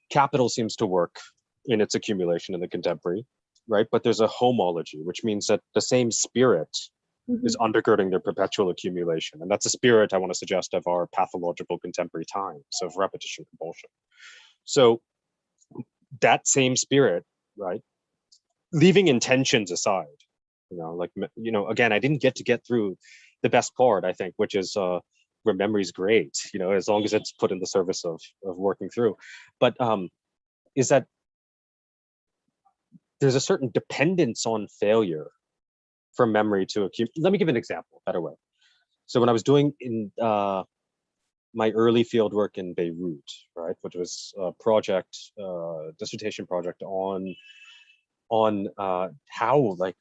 capital seems to work in its accumulation in the contemporary, right? But there's a homology, which means that the same spirit is undergirding their perpetual accumulation. And that's a spirit I want to suggest of our pathological contemporary times of repetition compulsion. So that same spirit, right? Leaving intentions aside, again, I didn't get through the best part, I think, which is where memory's great, as long as it's put in the service of working through. But is that there's a certain dependence on failure for memory to accumulate. Let me give an example, better way. So when I was doing in my early field work in Beirut, right, which was a project, dissertation project on how like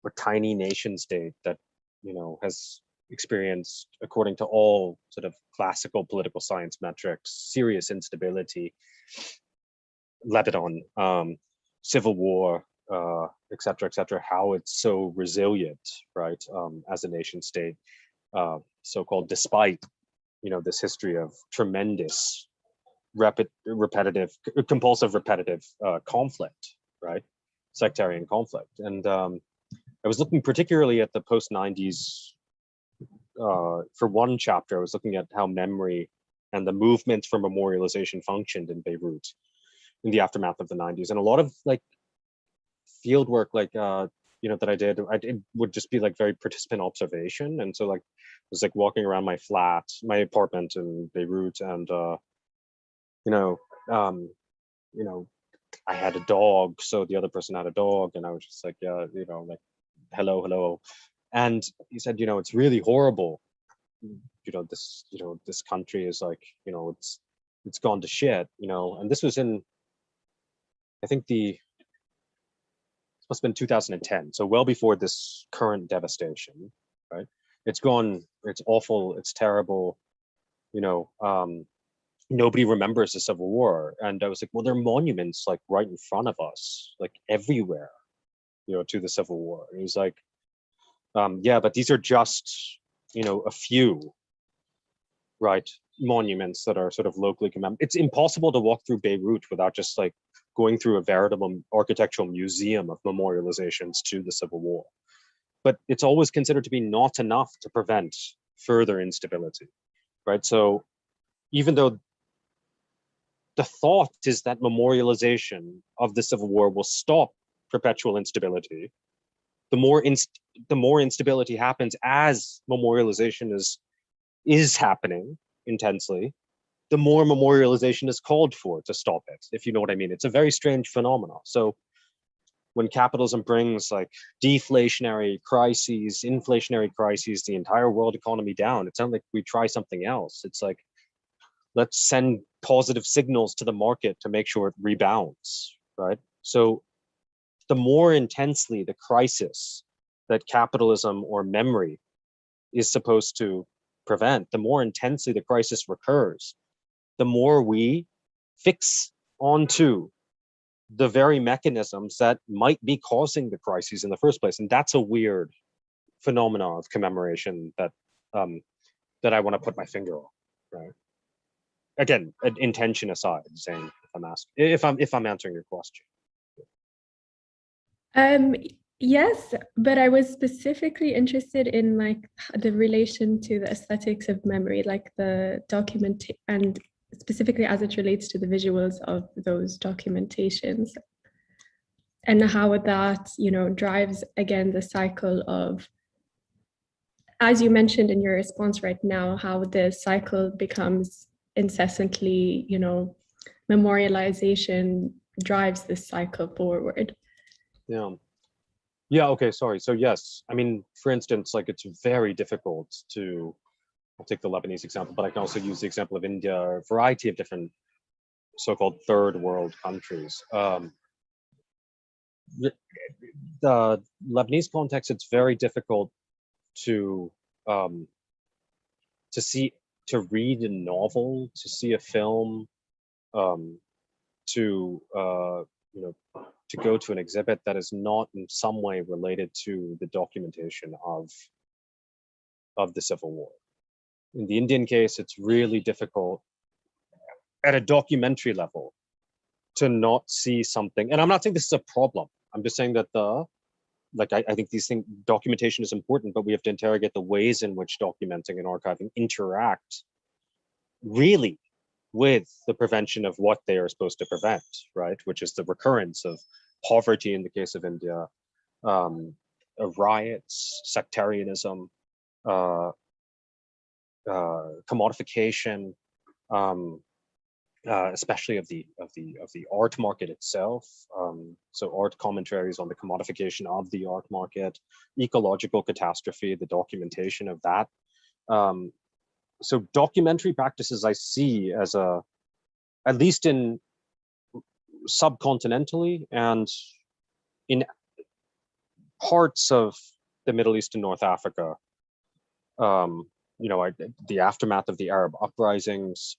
a tiny nation state that, has experienced, according to all sort of classical political science metrics, serious instability, Lebanon, civil war, et cetera, how it's so resilient, right, as a nation state, so-called, despite, this history of tremendous compulsive repetitive conflict, right, sectarian conflict. And I was looking particularly at the post-90s. For one chapter, I was looking at how memory and the movement for memorialization functioned in Beirut in the aftermath of the 90s. And a lot of like field work, like that I did would just be like very participant observation. And so like I was like walking around my apartment in Beirut, and I had a dog, so the other person had a dog, and I was just like, like, hello. And he said, it's really horrible. This country is like, it's gone to shit, and this was in, I think this must have been 2010. So well before this current devastation, right? It's gone, it's awful, it's terrible, nobody remembers the Civil War. And I was like, well, there are monuments like right in front of us, like everywhere, to the Civil War. And he's like, yeah, but these are just, a few, right, monuments that are sort of locally commemorated. It's impossible to walk through Beirut without just like going through a veritable architectural museum of memorializations to the Civil War. But it's always considered to be not enough to prevent further instability, right? So even though the thought is that memorialization of the Civil War will stop perpetual instability, the more instability happens as memorialization is happening intensely, the more memorialization is called for to stop it, if you know what I mean. It's a very strange phenomenon. So when capitalism brings like deflationary crises, inflationary crises, the entire world economy down, it's not like we try something else. It's like, let's send positive signals to the market to make sure it rebounds, right? So the more intensely the crisis that capitalism or memory is supposed to prevent, the more intensely the crisis recurs, the more we fix onto the very mechanisms that might be causing the crises in the first place. And that's a weird phenomenon of commemoration that that I want to put my finger on, right? Again, intention aside, saying if I'm answering your question. Yes, but I was specifically interested in like the relation to the aesthetics of memory, like the document, and specifically as it relates to the visuals of those documentations, and how that, you know, drives again the cycle of, as you mentioned in your response right now, how the cycle becomes incessantly, you know, memorialization drives this cycle forward. Yeah, okay, sorry. So yes, I mean, for instance, like it's very difficult to, I'll take the Lebanese example, but I can also use the example of India, or a variety of different so-called third world countries. The Lebanese context, it's very difficult to read a novel, to see a film, to to go to an exhibit that is not in some way related to the documentation of the Civil War. In the Indian case, it's really difficult at a documentary level to not see something. And I'm not saying this is a problem. I'm just saying that I think documentation is important, but we have to interrogate the ways in which documenting and archiving interact really with the prevention of what they are supposed to prevent, right? Which is the recurrence of poverty in the case of India, riots, sectarianism, commodification, especially of the art market itself. So art commentaries on the commodification of the art market, ecological catastrophe, the documentation of that. So documentary practices I see as at least in subcontinentally and in parts of the Middle East and North Africa, the aftermath of the Arab uprisings,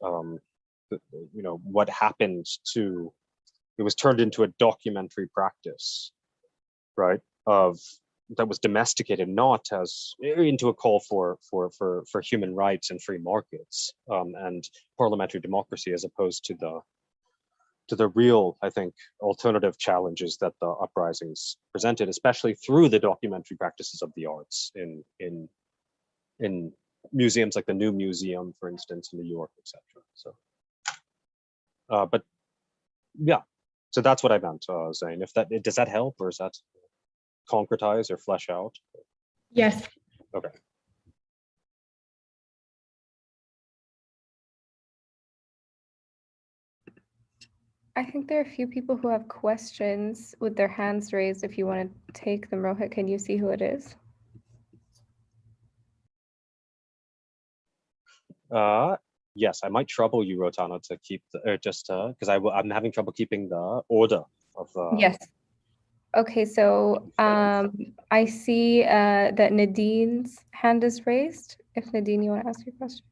what happened to, it was turned into a documentary practice, right? That was domesticated, not as into a call for human rights and free markets and parliamentary democracy, as opposed to the real, I think, alternative challenges that the uprisings presented, especially through the documentary practices of the arts in museums like the New Museum, for instance, in New York, etc. So, but yeah, so that's what I meant, Zane. Does that help, or is that concretize or flesh out? Yes. Okay. I think there are a few people who have questions with their hands raised. If you want to take them, Rohit, can you see who it is? Yes, I might trouble you, Rotana, to keep because I'm having trouble keeping the order of the. Yes. Okay, so I see that Nadine's hand is raised. If Nadine, you want to ask your question?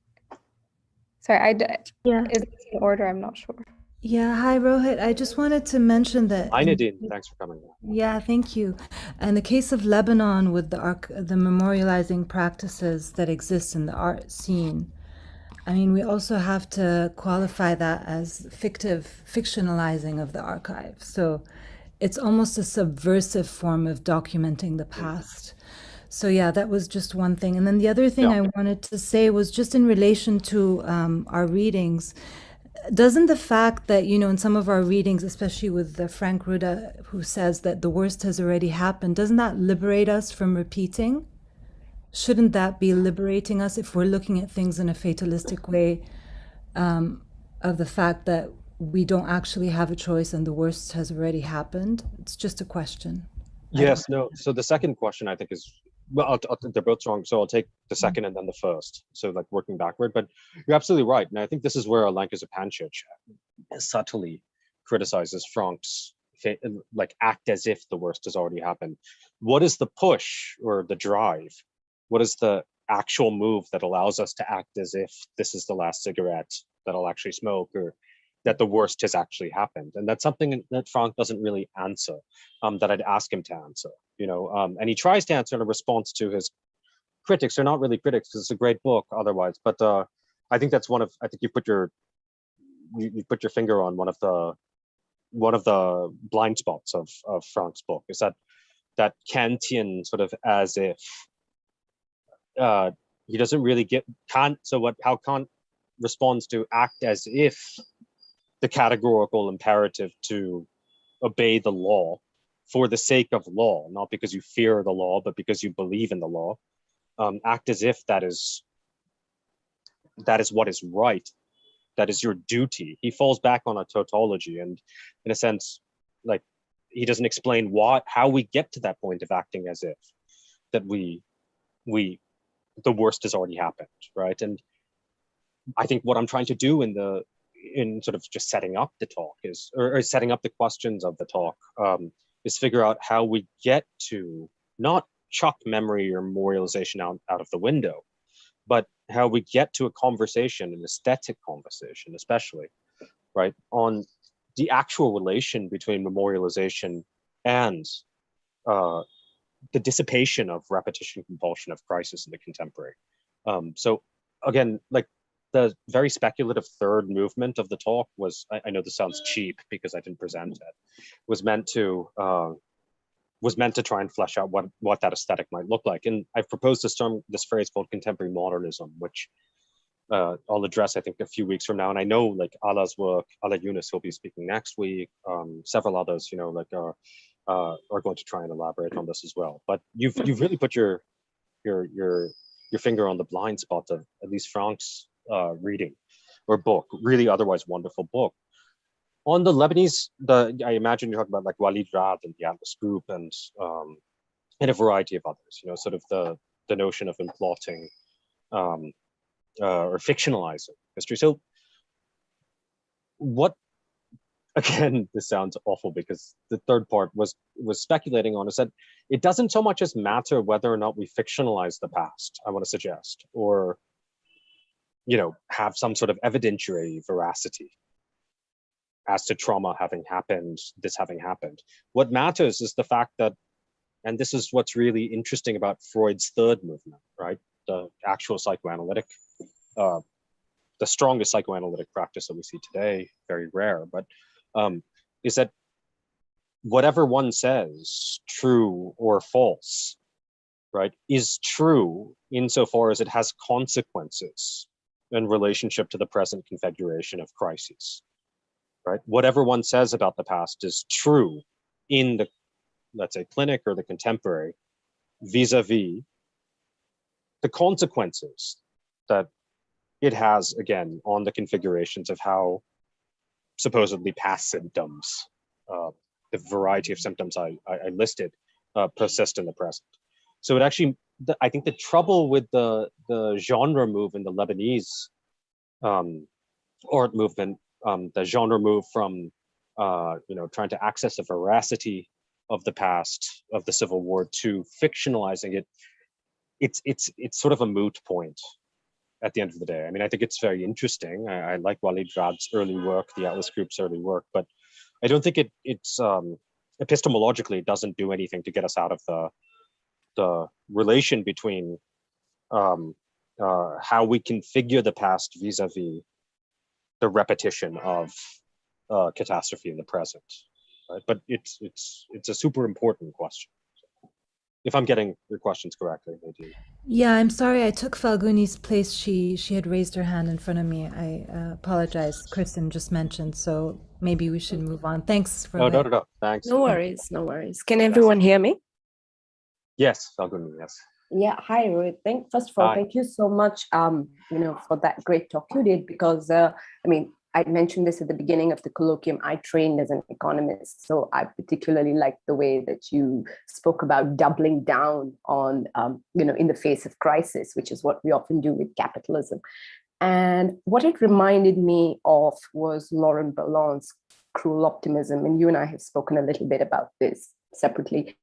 Sorry, Yeah. Is it in order? I'm not sure. Yeah, hi Rohit. I just wanted to mention that. Hi Nadine, thanks for coming. Yeah, thank you. In the case of Lebanon, with the memorializing practices that exist in the art scene, I mean, we also have to qualify that as fictionalizing of the archive. So it's almost a subversive form of documenting the past. So yeah, that was just one thing. And then the other thing I wanted to say was just in relation to our readings. doesn't the fact that, in some of our readings, especially with the Frank Ruda, who says that the worst has already happened, doesn't that liberate us from repeating? Shouldn't that be liberating us if we're looking at things in a fatalistic way, of the fact that we don't actually have a choice and the worst has already happened? It's just a question. Yes, no. So the second question I think is, well, they're both wrong. So I'll take the second and then the first. So like working backward, but you're absolutely right. And I think this is where Alenka Zupancic subtly criticizes Frank's like act as if the worst has already happened. What is the push or the drive? What is the actual move that allows us to act as if this is the last cigarette that I'll actually smoke, or that the worst has actually happened? And that's something that Frank doesn't really answer, that I'd ask him to answer, and he tries to answer in a response to his critics. They're not really critics because it's a great book otherwise, but I think that's I think you put your finger on one of the blind spots of Frank's book, is that Kantian sort of as if he doesn't really get Kant. So how Kant responds to act as if the categorical imperative to obey the law for the sake of law, not because you fear the law, but because you believe in the law. Act as if that is what is right, that is your duty. He falls back on a tautology, and in a sense, like, he doesn't explain how we get to that point of acting as if that the worst has already happened, right? And I think what I'm trying to do in sort of just setting up the talk or setting up the questions of the talk, is figure out how we get to not chuck memory or memorialization out of the window, but how we get to a conversation, an aesthetic conversation, especially, right, on the actual relation between memorialization and the dissipation of repetition, compulsion, of crisis in the contemporary. So again, like, the very speculative third movement of the talk was, I know this sounds cheap because I didn't present it, was meant to try and flesh out what that aesthetic might look like. And I've proposed this phrase called contemporary modernism, which I'll address, I think, a few weeks from now. And I know, like, Ala's work, Ala Yunus will be speaking next week. Several others, are going to try and elaborate on this as well. But you've really put your finger on the blind spot of at least Frank's reading or book, really otherwise wonderful book. On the Lebanese, I imagine you're talking about like Walid Rad and the Atlas Group and a variety of others, sort of the notion of implauting or fictionalizing history. So again, this sounds awful because the third part was speculating on, is that it doesn't so much as matter whether or not we fictionalize the past, I want to suggest, or have some sort of evidentiary veracity as to trauma having happened, this having happened. What matters is the fact that, and this is what's really interesting about Freud's third movement, right? The actual psychoanalytic, the strongest psychoanalytic practice that we see today, very rare, but is that whatever one says, true or false, right, is true insofar as it has consequences in relationship to the present configuration of crises, right? Whatever one says about the past is true in the, let's say, clinic or the contemporary, vis-a-vis the consequences that it has, again, on the configurations of how supposedly past symptoms, the variety of symptoms I listed, persist in the present. So it actually, I think the trouble with the genre move in the Lebanese art movement, the genre move from trying to access the veracity of the past of the Civil War to fictionalizing it, it's sort of a moot point at the end of the day. I mean, I think it's very interesting. I like Walid Rad's early work, the Atlas Group's early work, but I don't think it's epistemologically, it doesn't do anything to get us out of the relation between how we configure the past vis-a-vis the repetition of catastrophe in the present. Right? But it's a super important question. if I'm getting your questions correctly, Nadine. Yeah, I'm sorry I took Falguni's place. She had raised her hand in front of me. I apologize. Kristen just mentioned, so maybe we should move on. Thanks for No. Thanks. No worries, no worries. Can everyone hear me? Yes, Falguni, yes. Yeah, hi, Rohit. First of all, Hi. thank you so much, for that great talk you did, because, I mentioned this at the beginning of the colloquium. I trained as an economist, so I particularly liked the way that you spoke about doubling down on, in the face of crisis, which is what we often do with capitalism. And what it reminded me of was Laurent Ballon's cruel optimism, and you and I have spoken a little bit about this separately.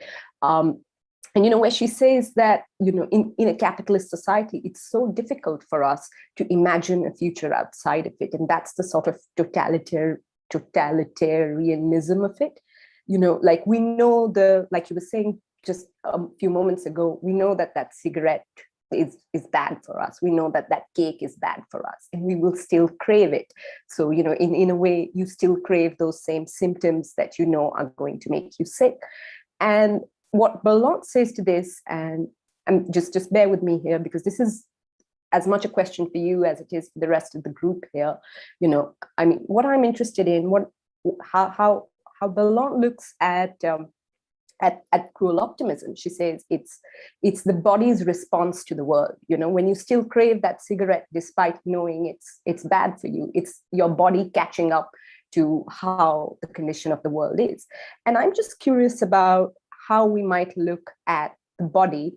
And where she says that, in a capitalist society, it's so difficult for us to imagine a future outside of it. And that's the sort of totalitarianism of it. Like we know like you were saying just a few moments ago, we know that cigarette is bad for us. We know that cake is bad for us, and we will still crave it. So, in a way, you still crave those same symptoms that are going to make you sick. And what Ballon says to this, and just bear with me here, because this is as much a question for you as it is for the rest of the group here. What I'm interested in, how Ballon looks at cruel optimism. She says it's the body's response to the world. When you still crave that cigarette despite knowing it's bad for you, it's your body catching up to how the condition of the world is. And I'm just curious about how we might look at the body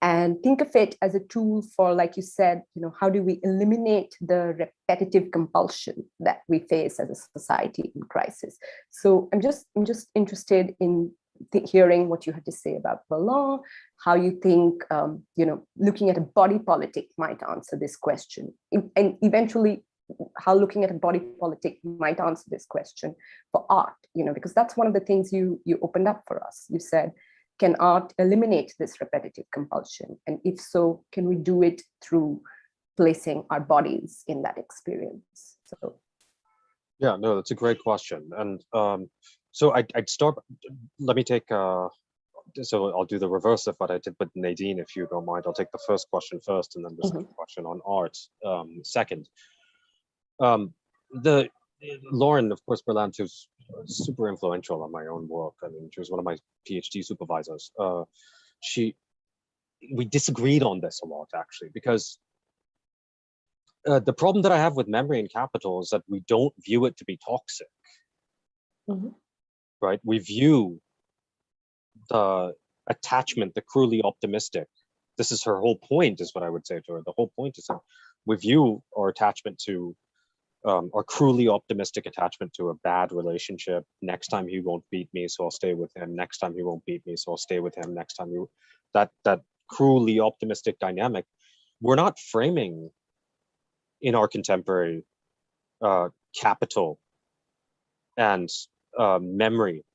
and think of it as a tool for, like you said, how do we eliminate the repetitive compulsion that we face as a society in crisis? So I'm just interested in hearing what you have to say about Ballon, how you think, looking at a body politic might answer this question, and eventually how looking at a body politic might answer this question for art, because that's one of the things you opened up for us. You said, can art eliminate this repetitive compulsion? And if so, can we do it through placing our bodies in that experience? So, yeah, no, that's a great question. And so I'd start, let me take, so I'll do the reverse of what I did with Nadine, if you don't mind. I'll take the first question first, and then the second question on art second. Lauren, of course, Berlant, who's super influential on my own work. She was one of my PhD supervisors. We disagreed on this a lot, actually, because the problem that I have with memory in capital is that we don't view it to be toxic, right? We view the attachment, the cruelly optimistic. This is her whole point, is what I would say to her. The whole point is that we view our attachment to or cruelly optimistic attachment to a bad relationship. Next time he won't beat me, so I'll stay with him. Next time he won't beat me, so I'll stay with him. Next time that cruelly optimistic dynamic, we're not framing in our contemporary capital and memory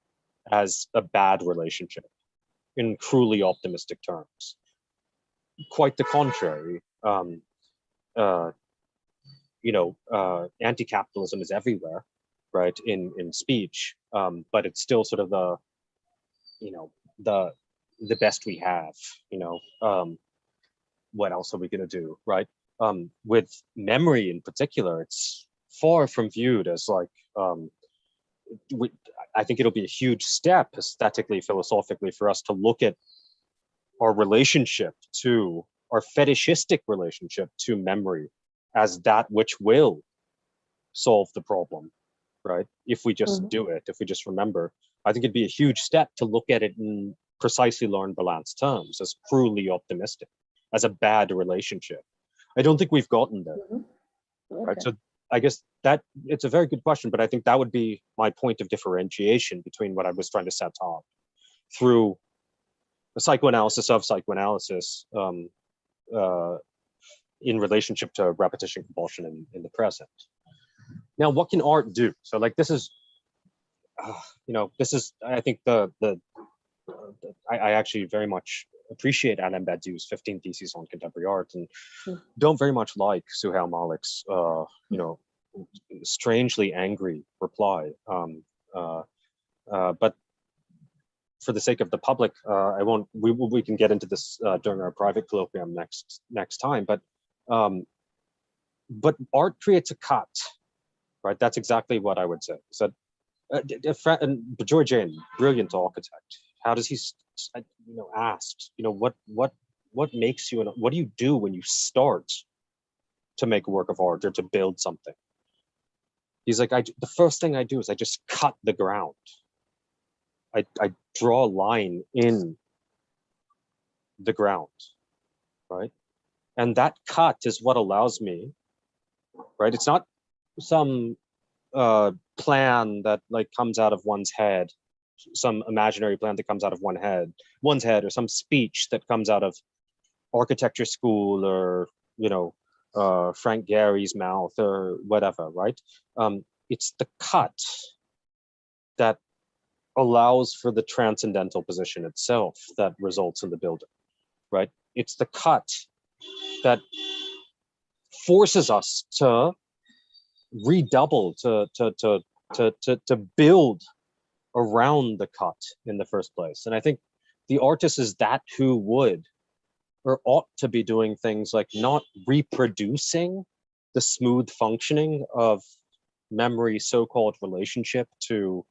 as a bad relationship in cruelly optimistic terms. Quite the contrary. Anti-capitalism is everywhere, right? In speech, but it's still sort of the best we have. What else are we going to do, right? With memory in particular, it's far from viewed as like. I think it'll be a huge step aesthetically, philosophically, for us to look at our relationship to our fetishistic relationship to memory as that which will solve the problem, right? If we just do it, if we just remember, I think it'd be a huge step to look at it in precisely Lauren Ballant's terms, as cruelly optimistic, as a bad relationship. I don't think we've gotten there, right? So I guess that it's a very good question, but I think that would be my point of differentiation between what I was trying to set up through a psychoanalysis of psychoanalysis, in relationship to repetition compulsion in the present. Now, what can art do? So like, this is, I think I actually very much appreciate Alain Badiou's 15 Theses on Contemporary Art, and don't very much like Suhail Malik's, strangely angry reply. But for the sake of the public, I won't. We can get into this during our private colloquium next time. But art creates a cut, right? That's exactly what I would say. So, and George Jain, brilliant architect. How does he, asked, what makes you, and what do you do when you start to make a work of art or to build something? He's like, the first thing I do is I just cut the ground. I draw a line in the ground, right? And that cut is what allows me, right? It's not some plan that like comes out of one's head, some imaginary plan that comes out of one's head, or some speech that comes out of architecture school, or Frank Gehry's mouth, or whatever, right? It's the cut that allows for the transcendental position itself that results in the building, right? It's the cut that forces us to redouble, to build around the cut in the first place. And I think the artist is that who would or ought to be doing things like not reproducing the smooth functioning of memory's so-called relationship to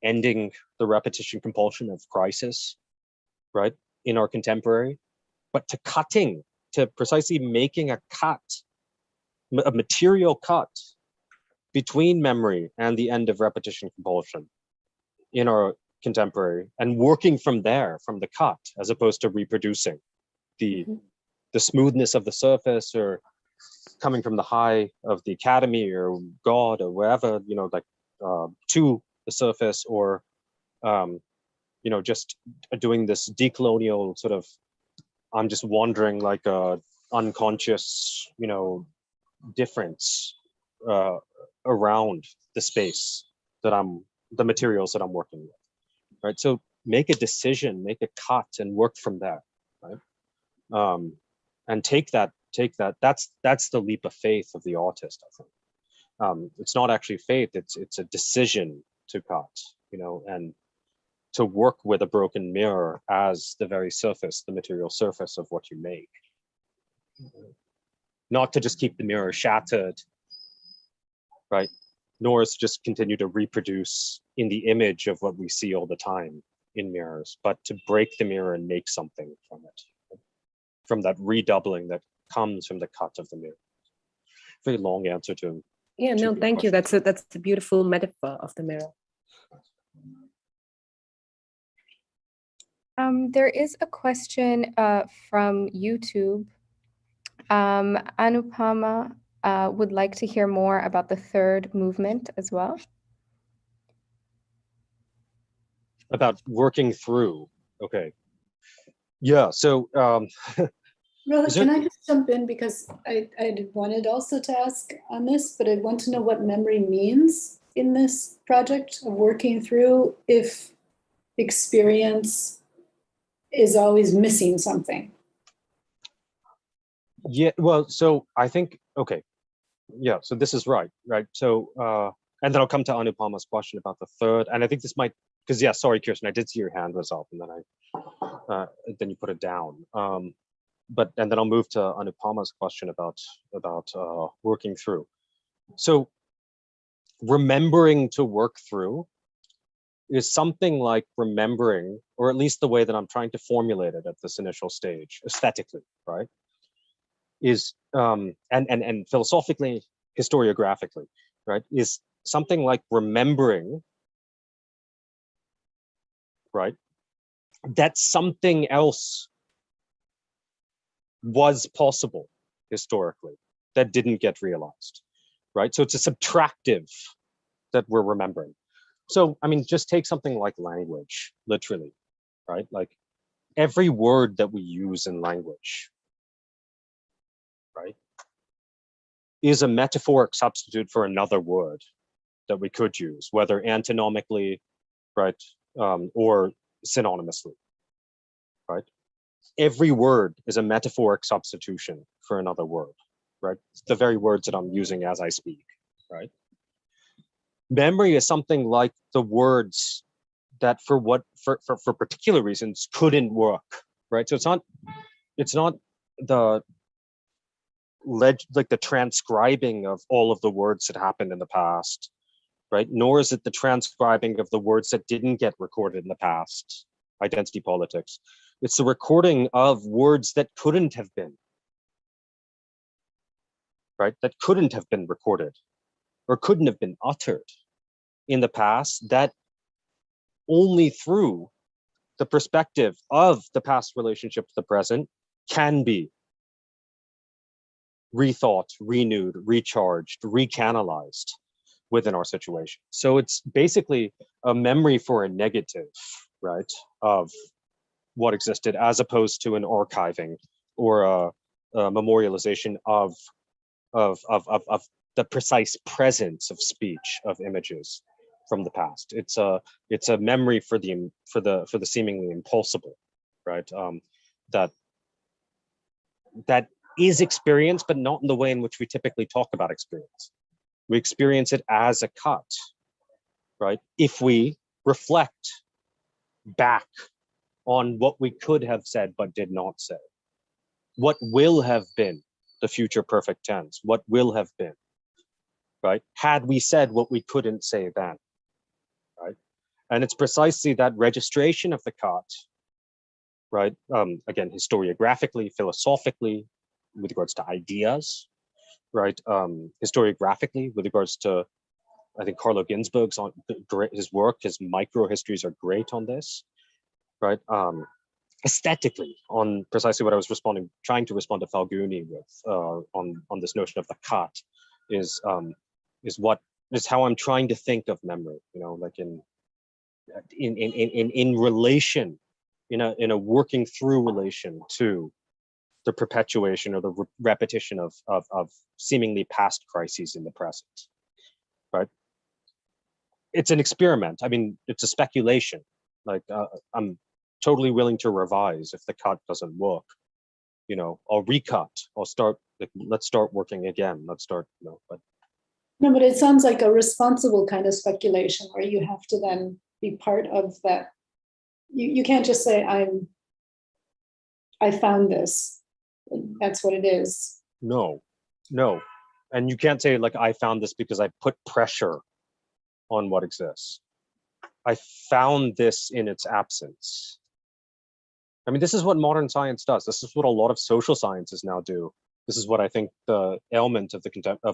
ending the repetition compulsion of crisis, right, in our contemporary, but to precisely making a cut, a material cut between memory and the end of repetition compulsion in our contemporary, and working from there, from the cut, as opposed to reproducing the smoothness of the surface, or coming from the high of the academy or God or wherever, to the surface, or just doing this decolonial sort of, I'm just wandering like a unconscious, difference around the space the materials that I'm working with, right? So make a decision, make a cut, and work from there, right? And take that. That's the leap of faith of the artist, I think. It's not actually faith; it's a decision to cut, and to work with a broken mirror as the very surface, the material surface of what you make. Not to just keep the mirror shattered, right? Nor is to just continue to reproduce in the image of what we see all the time in mirrors, but to break the mirror and make something from it, from that redoubling that comes from the cut of the mirror. Very long answer to. Yeah, no, thank you. That's a beautiful metaphor of the mirror. There is a question from YouTube. Anupama would like to hear more about the third movement as well. About working through, okay. Yeah, so Rohit, can I just jump in, because I wanted also to ask on this, but I want to know what memory means in this project of working through, if experience is always missing something. Yeah, well, so I think, okay, yeah, so this is right? So, and then I'll come to Anupama's question about the third, and I think this might, because yeah, sorry, Kirsten, I did see your hand was up, and then then you put it down. And then I'll move to Anupama's question about working through. So, remembering to work through is something like remembering, or at least the way that I'm trying to formulate it at this initial stage, aesthetically, right? Is and philosophically, historiographically, right? Is something like remembering, right? That something else was possible historically that didn't get realized, right? So it's a subtractive that we're remembering. So, I mean, just take something like language, literally, right? Like every word that we use in language, right, is a metaphoric substitute for another word that we could use, whether antinomically, right, or synonymously, right? Every word is a metaphoric substitution for another word, right? It's the very words that I'm using as I speak, right? Memory is something like the words that for particular reasons couldn't work, right? So it's not the the transcribing of all of the words that happened in the past, right? Nor is it the transcribing of the words that didn't get recorded in the past, identity politics. It's the recording of words that couldn't have been, right? That couldn't have been recorded or couldn't have been uttered in the past, that only through the perspective of the past relationship to the present can be rethought, renewed, recharged, recanalized within our situation. So it's basically a memory for a negative, right, of what existed, as opposed to an archiving or a memorialization of the precise presence of speech, of images from the past. It's a memory for the seemingly impulsible, right? That is experience, but not in the way in which we typically talk about experience. We experience it as a cut, right? If we reflect back on what we could have said but did not say, what will have been, the future perfect tense, what will have been, right? Had we said what we couldn't say then, right? And it's precisely that registration of the cut, right? Again, historiographically, philosophically, with regards to ideas, right? Historiographically, with regards to, I think Carlo Ginzburg's his work, his micro histories are great on this, right? Aesthetically, on precisely what I was trying to respond to Falguni with, on this notion of the cut, is how I'm trying to think of memory, you know, like in relation, in a working through relation to the perpetuation or the repetition of seemingly past crises in the present, right? It's an experiment. I mean, it's a speculation. Like, I'm totally willing to revise if the cut doesn't work. You know, I'll recut. I'll start. Like, let's start working again. Let's start. You know, but no, but it sounds like a responsible kind of speculation where you have to then be part of that. You can't just say I found this. That's what it is. No. And you can't say, like, I found this because I put pressure on what exists. I found this in its absence. I mean, this is what modern science does. This is what a lot of social sciences now do. This is what I think the ailment of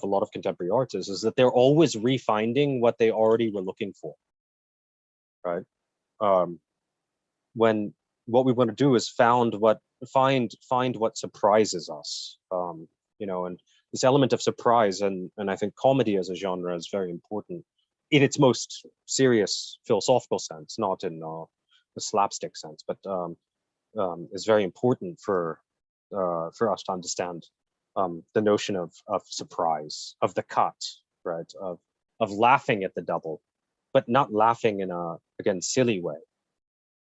a lot of contemporary arts is that they're always refinding what they already were looking for, right? When what we want to do is find what surprises us, you know, and this element of surprise, and I think comedy as a genre is very important in its most serious philosophical sense, not in the slapstick sense, but is very important for us to understand the notion of surprise, of the cut, right, of laughing at the double, but not laughing in a, again, silly way,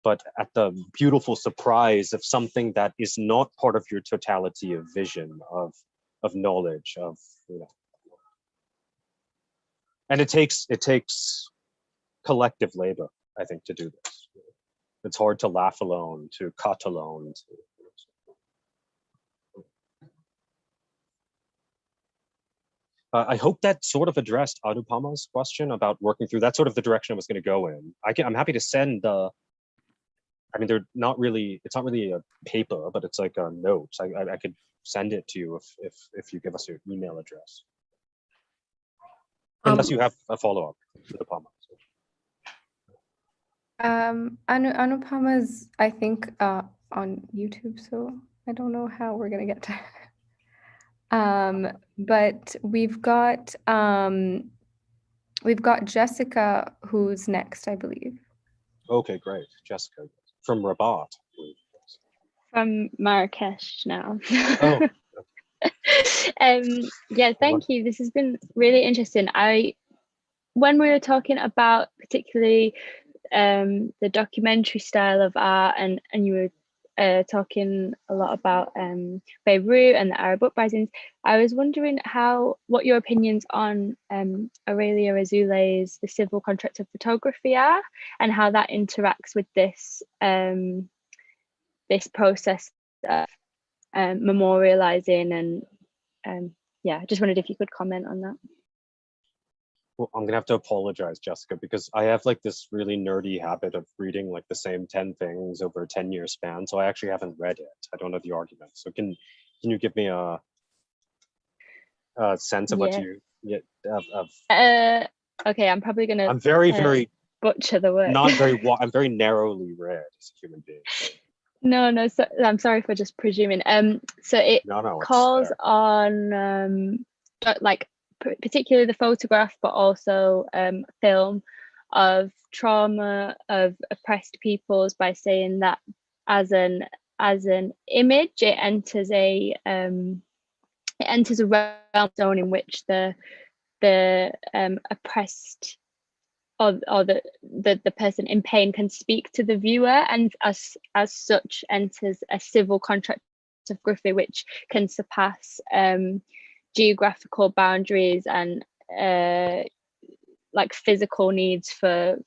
but at the beautiful surprise of something that is not part of your totality of vision, of knowledge, of, you know. And it takes collective labor, I think, to do this. It's hard to laugh alone, to cut alone. I hope that sort of addressed Anupama's question about working through. That's sort of the direction I was going to go in. I'm happy to send the. I mean, it's not really a paper, but it's like a note. I could send it to you if you give us your email address. Unless you have a follow-up to Anupama. Anupama's, I think, on YouTube, so I don't know how we're gonna get to but we've got Jessica, who's next, I believe. Okay, great. Jessica from Rabat. From Marrakesh now. Oh. Yeah, thank you. This has been really interesting. When we were talking about particularly the documentary style of art, and you were talking a lot about Beirut and the Arab uprisings. I was wondering what your opinions on Aurelia Azoulay's The Civil Contract of Photography are, and how that interacts with this this process of memorializing, and yeah, I just wondered if you could comment on that. Well, I'm gonna have to apologize, Jessica, because I have like this really nerdy habit of reading like the same 10 things over a 10-year span. So I actually haven't read it. I don't know the argument. So can you give me a sense of what you okay, I'm probably gonna. I'm very butcher the word. I'm very narrowly read as a human being. No. So, I'm sorry for just presuming. So it calls on like particularly the photograph, but also film of trauma of oppressed peoples, by saying that as an image, it enters a realm zone in which the oppressed or the person in pain can speak to the viewer, and as such enters a civil contract of photography which can surpass geographical boundaries and like physical needs for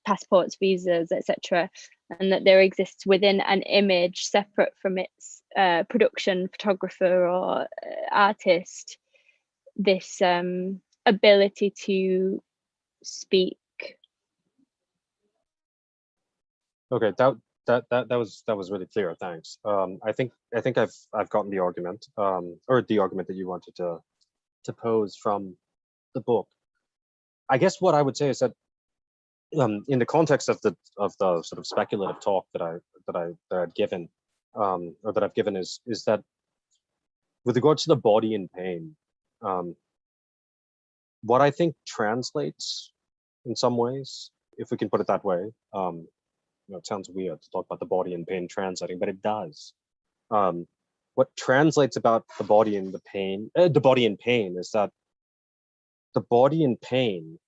passports, visas, etc., and that there exists within an image separate from its production photographer or artist this ability to speak. Okay, that was really clear. Thanks. I think I've gotten the argument, or the argument that you wanted to pose from the book. I guess what I would say is that in the context of the sort of speculative talk that I've given, or that I've given is that with regards to the body in pain, what I think translates in some ways, if we can put it that way, it sounds weird to talk about the body in pain translating, but it does. What translates about the body in pain is that the body in pain,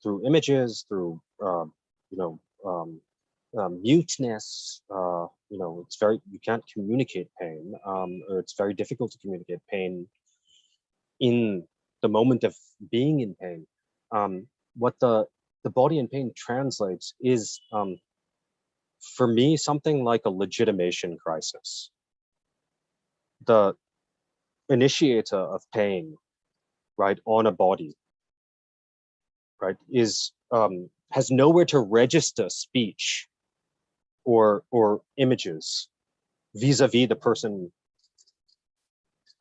through images, through muteness, it's you can't communicate pain, or it's very difficult to communicate pain in the moment of being in pain. What the body in pain translates is, for me, something like a legitimation crisis. The initiator of pain, right, on a body, right, is has nowhere to register speech or images vis-a-vis the person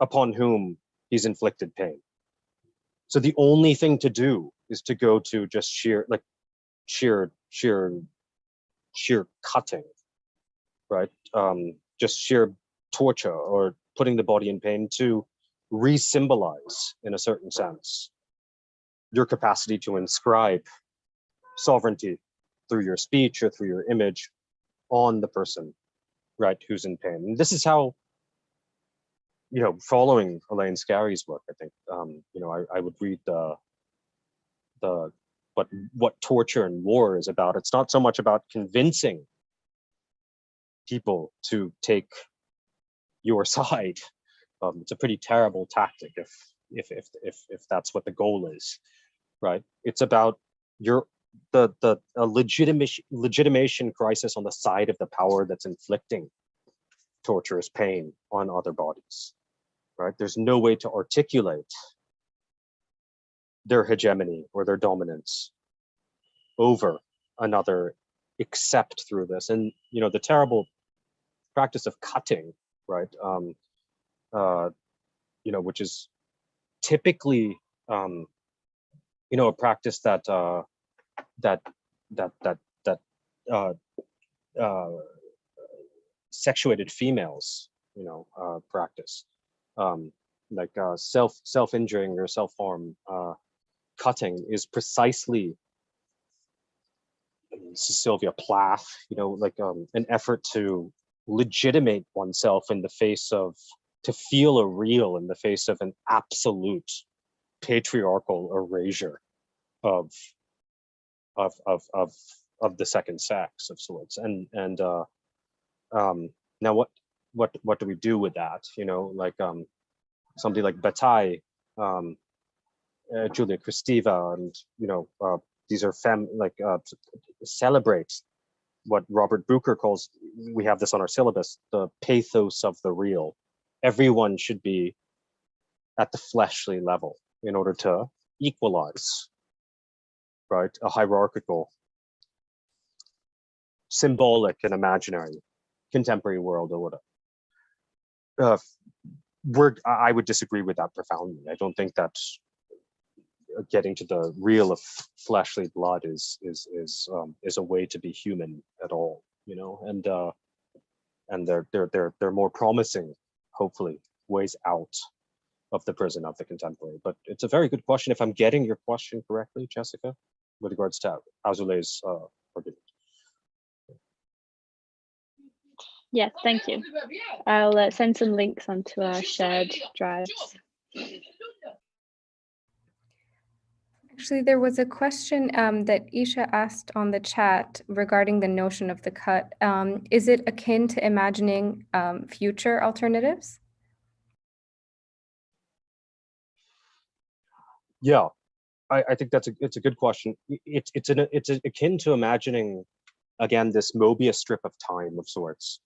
upon whom he's inflicted pain. So the only thing to do is to go to just sheer cutting, right? Just sheer torture, or putting the body in pain to re-symbolize, in a certain sense, your capacity to inscribe sovereignty through your speech or through your image on the person, right, who's in pain. And this is how, following Elaine Scarry's work, I think, I would read what torture and war is about. It's not so much about convincing people to take your side. It's a pretty terrible tactic if that's what the goal is, right? It's about the legitimation crisis on the side of the power that's inflicting torturous pain on other bodies, right? There's no way to articulate their hegemony or their dominance over another except through this. And the terrible practice of cutting, right, which is typically a practice that sexuated females practice, like self-injuring or self-harm. Cutting is precisely, Sylvia Plath, an effort to legitimate oneself in the face of, to feel a real in the face of an absolute patriarchal erasure of of the second sex of sorts. And now what do we do with that? Like somebody like Bataille, Julia Kristeva, and these are celebrate what Robert Bucher calls, we have this on our syllabus, the pathos of the real. Everyone should be at the fleshly level in order to equalize, right? A hierarchical, symbolic and imaginary contemporary world or whatever. I would disagree with that profoundly. I don't think that getting to the real of fleshly blood is a way to be human at all, and they're more promising, hopefully, ways out of the prison of the contemporary. But it's a very good question. If I'm getting your question correctly, Jessica, with regards to Azoulay's argument. Yes, thank you. I'll send some links onto our shared drives. Actually, there was a question that Isha asked on the chat regarding the notion of the cut. Is it akin to imagining future alternatives? Yeah, I think it's a good question. It's akin to imagining, again, this Mobius strip of time of sorts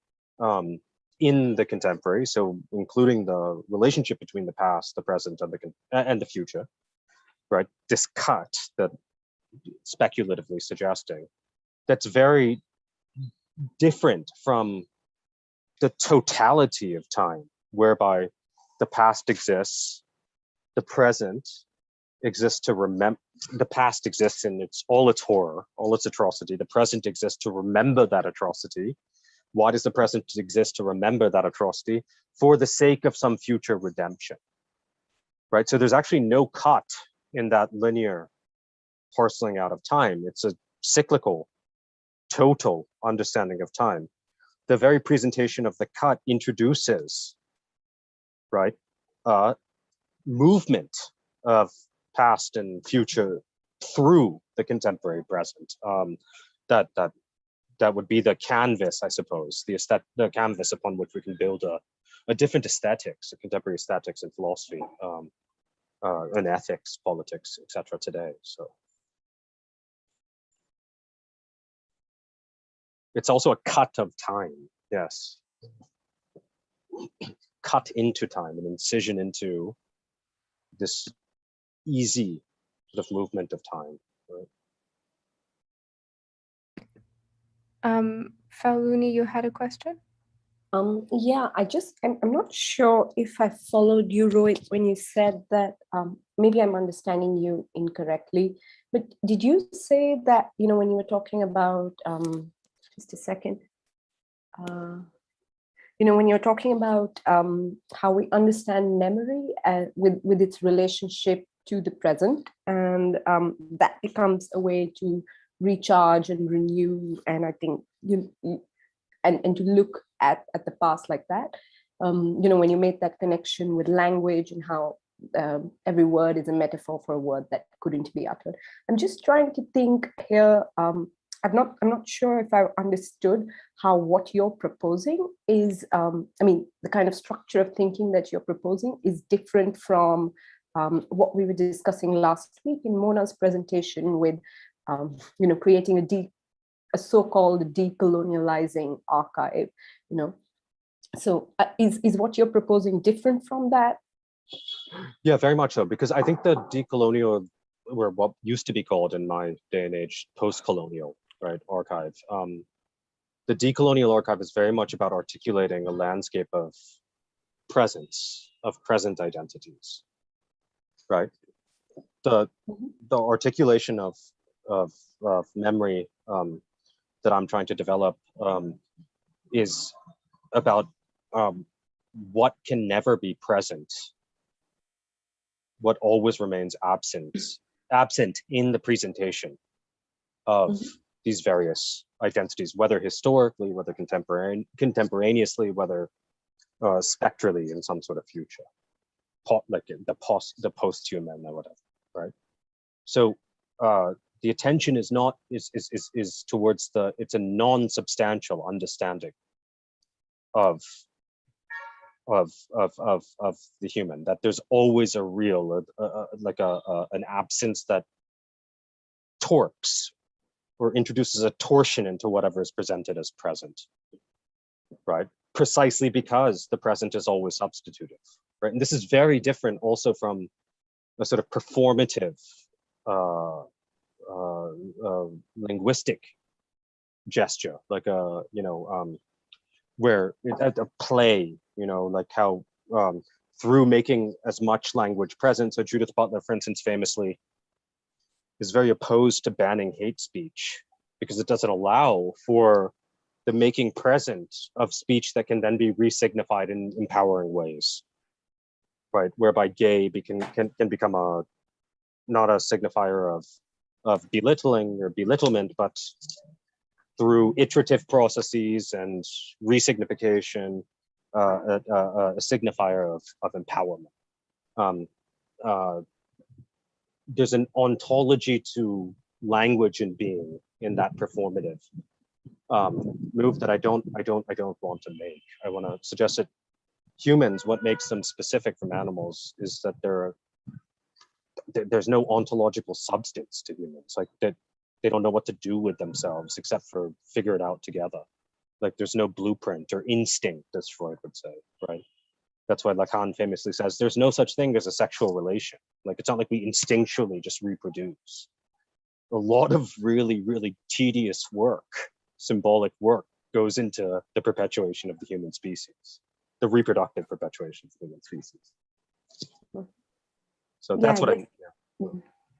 in the contemporary, so including the relationship between the past, the present, and the future, right? This cut that speculatively suggesting that's very different from the totality of time, whereby the past exists, the present exists to remember, the past exists in all its horror, all its atrocity. The present exists to remember that atrocity. Why does the present exist? To remember that atrocity for the sake of some future redemption, right? So there's actually no cut in that linear parceling out of time. It's a cyclical, total understanding of time. The very presentation of the cut introduces, right, movement of past and future through the contemporary present. That would be the canvas, I suppose, the canvas upon which we can build a different aesthetics, a contemporary aesthetics and philosophy, and ethics, politics, etc. today. So it's also a cut of time, yes. Cut into time, an incision into this easy sort of movement of time, right? Faluni, you had a question? Yeah, I'm not sure if I followed you, Rohit, when you said that, maybe I'm understanding you incorrectly, but did you say that, when you were talking about, just a second, when you're talking about how we understand memory with its relationship to the present, and that becomes a way to recharge and renew, and I think and to look at the past like that, when you make that connection with language and how every word is a metaphor for a word that couldn't be uttered. I'm just trying to think here. I'm not sure if I understood how what you're proposing is, the kind of structure of thinking that you're proposing is different from what we were discussing last week in Mona's presentation with, creating a so-called decolonializing archive, So is what you're proposing different from that? Yeah, very much so, because I think the decolonial, or what used to be called in my day and age, post-colonial, right, archive. The decolonial archive is very much about articulating a landscape of presence, of present identities, right? The articulation of memory that I'm trying to develop is about what can never be present, what always remains absent in the presentation of these various identities, whether historically, whether contemporaneously, whether spectrally in some sort of future, like the post-human or whatever, right? So The attention is not, is towards the, it's a non-substantial understanding of the human, that there's always a real, an absence that torques or introduces a torsion into whatever is presented as present, right? Precisely because the present is always substitutive, right? And this is very different also from a sort of performative linguistic gesture, like a, where at a play, like how through making as much language present. So Judith Butler, for instance, famously is very opposed to banning hate speech because it doesn't allow for the making present of speech that can then be resignified in empowering ways, right? Whereby gay can become not a signifier of belittling or belittlement, but through iterative processes and resignification, a signifier of empowerment. There's an ontology to language and being in that performative move that I don't want to make. I want to suggest that humans, what makes them specific from animals is that there's no ontological substance to humans. Like that, they don't know what to do with themselves except for figure it out together. Like there's no blueprint or instinct, as Freud would say, right? That's why Lacan famously says there's no such thing as a sexual relation. Like it's not like we instinctually just reproduce. A lot of really, really tedious work, symbolic work, goes into the perpetuation of the human species, the reproductive perpetuation of the human species. So that's what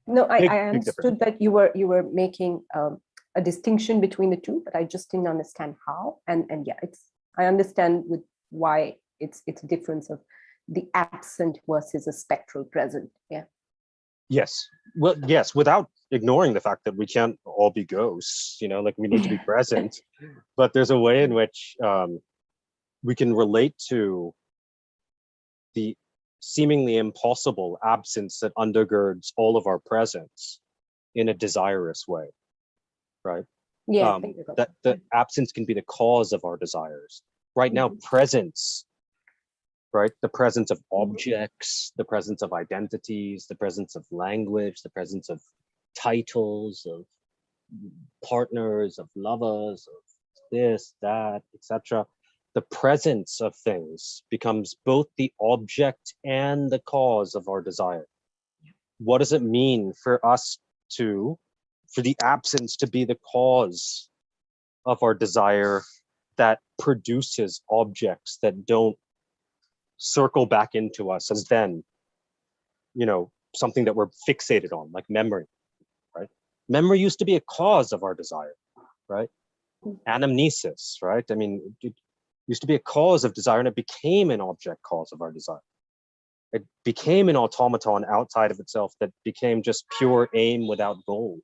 No, I understood that you were making a distinction between the two, but I just didn't understand how. And yeah, I understand with why it's a difference of the absent versus a spectral present. Yeah. Yes. Well, yes, without ignoring the fact that we can't all be ghosts, like we need to be present, but there's a way in which we can relate to the seemingly impossible absence that undergirds all of our presence in a desirous way, right? Yeah. That the absence can be the cause of our desires. Right now, presence, right? The presence of objects, the presence of identities, the presence of language, the presence of titles, of partners, of lovers, of this, that, etc. The presence of things becomes both the object and the cause of our desire. What does it mean for the absence to be the cause of our desire that produces objects that don't circle back into us as then, something that we're fixated on, like memory, right? Memory used to be a cause of our desire, right? Anamnesis, right? I mean, it used to be a cause of desire and it became an object cause of our desire. It became an automaton outside of itself that became just pure aim without goal,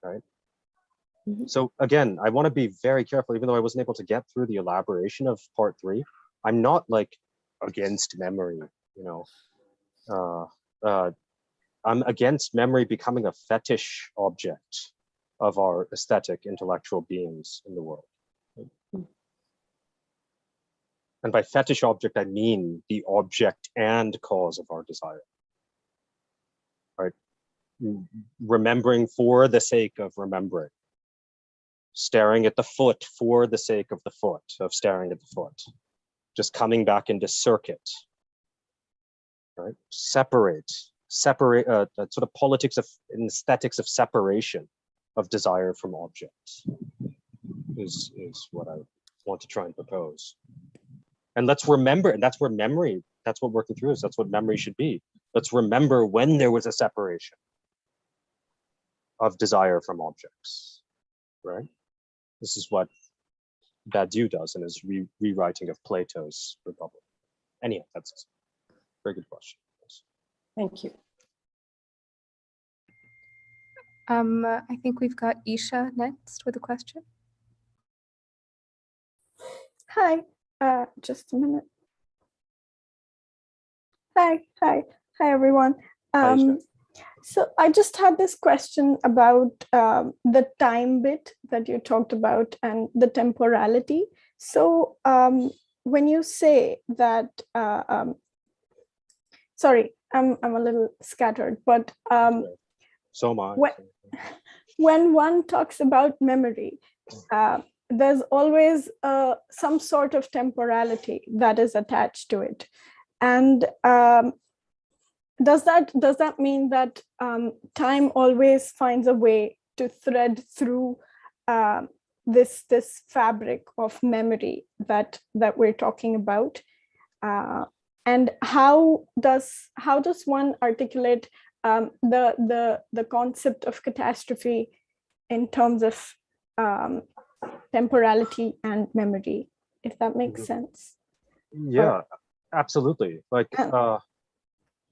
right? So again, I want to be very careful, even though I wasn't able to get through the elaboration of part 3. I'm not like against memory, I'm against memory becoming a fetish object of our aesthetic intellectual beings in the world. And by fetish object, I mean the object and cause of our desire, right? Remembering for the sake of remembering. Staring at the foot for the sake of the foot, of staring at the foot. Just coming back into circuit, right? Separate, sort of politics of and aesthetics of separation of desire from object is what I want to try and propose. And let's remember, and that's where memory, that's what working through is, that's what memory should be. Let's remember when there was a separation of desire from objects, right? This is what Badiou does in his rewriting of Plato's Republic. Anyhow, that's a very good question. Thank you. I think we've got Isha next with a question. Hi, just a minute. Hi everyone. So I just had this question about the time bit that you talked about and the temporality. So when you say that, sorry, I'm a little scattered, but so am I. When one talks about memory, there's always some sort of temporality that is attached to it. And does that mean that time always finds a way to thread through this fabric of memory that we're talking about? And how does one articulate the concept of catastrophe in terms of temporality and memory, if that makes sense? Yeah, absolutely. Like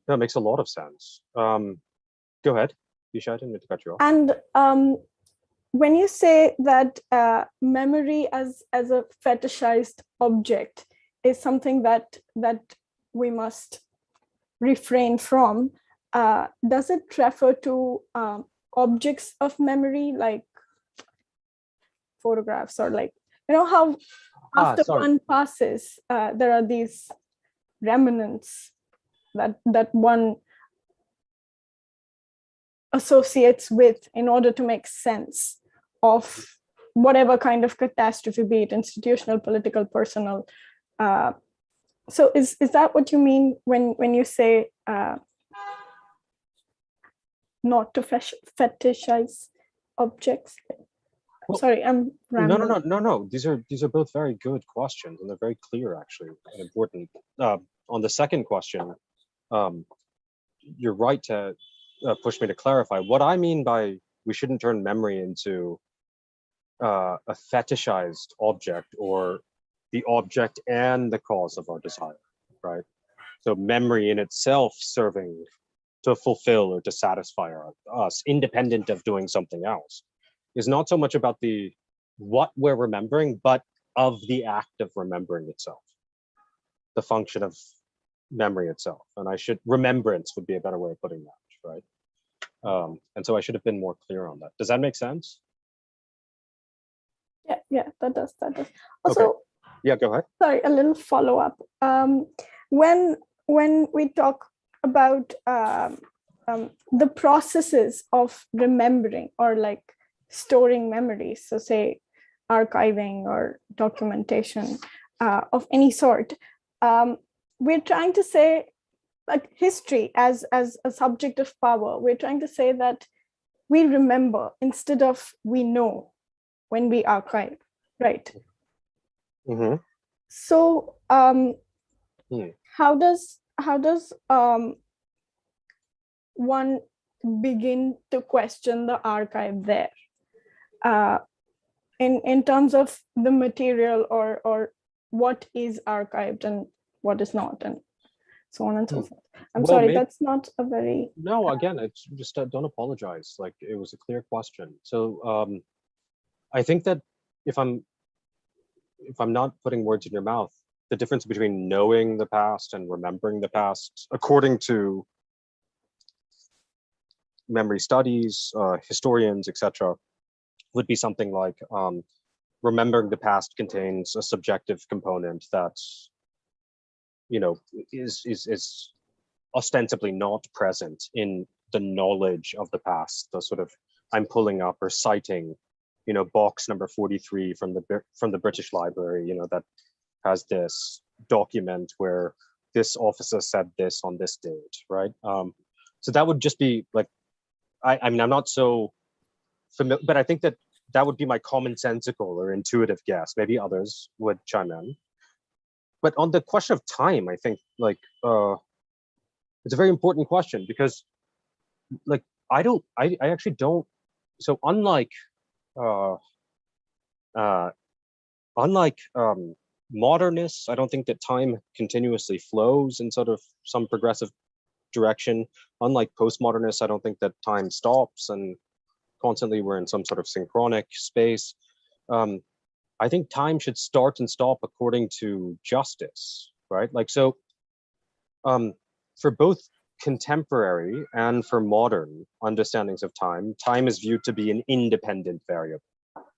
that makes a lot of sense. Go ahead, Isha, I didn't mean to cut you off. And when you say that memory as a fetishized object is something that we must refrain from, does it refer to objects of memory like photographs, or like, you know how after one passes, there are these remnants that one associates with in order to make sense of whatever kind of catastrophe, be it institutional, political, personal. So is that what you mean when you say not to fetishize objects? Well, sorry, I'm rambling. No. These are both very good questions, and they're very clear, actually, and important. On the second question, you're right to push me to clarify. What I mean by we shouldn't turn memory into a fetishized object, or the object and the cause of our desire, right? So memory in itself serving to fulfill or to satisfy us, independent of doing something else, is not so much about what we're remembering, but of the act of remembering itself, the function of memory itself. And remembrance would be a better way of putting that, right? And so I should have been more clear on that. Does that make sense? Yeah, that does. Also, okay. Yeah, go ahead. Sorry, a little follow-up. When we talk about the processes of remembering or like storing memories, so say archiving or documentation of any sort, we're trying to say, like, history as a subject of power, we're trying to say that we remember instead of we know when we archive, right? Mm-hmm. So how does one begin to question the archive there, in terms of the material or what is archived and what is not, and so on and so forth? I'm sorry, that's not a very... No, again, it's just don't apologize. Like, it was a clear question. So I think that if I'm not putting words in your mouth, the difference between knowing the past and remembering the past, according to memory studies, historians, etc., would be something like remembering the past contains a subjective component that, is ostensibly not present in the knowledge of the past. The sort of, I'm pulling up or citing, box number 43 from the British Library, that has this document where this officer said this on this date, right? So that would just be like, I mean, I'm not so familiar, but I think that would be my commonsensical or intuitive guess. Maybe others would chime in. But on the question of time, I think it's a very important question, because like, I actually don't. So unlike modernists, I don't think that time continuously flows in sort of some progressive direction. Unlike postmodernists, I don't think that time stops and constantly we're in some sort of synchronic space. I think time should start and stop according to justice, right? Like, so for both contemporary and for modern understandings of time, time is viewed to be an independent variable,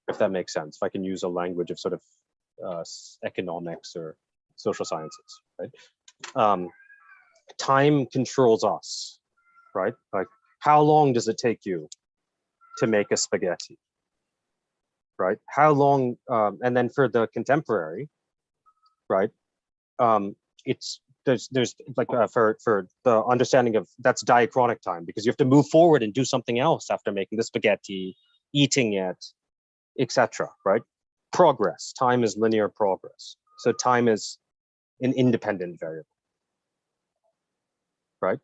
if that makes sense. If I can use a language of sort of economics or social sciences, right? Time controls us, right? Like, how long does it take you to make a spaghetti, right? How long, and then for the contemporary, right? There's like for the understanding of that's diachronic time, because you have to move forward and do something else after making the spaghetti, eating it, etc. Right? Progress. Time is linear progress. So time is an independent variable. Right?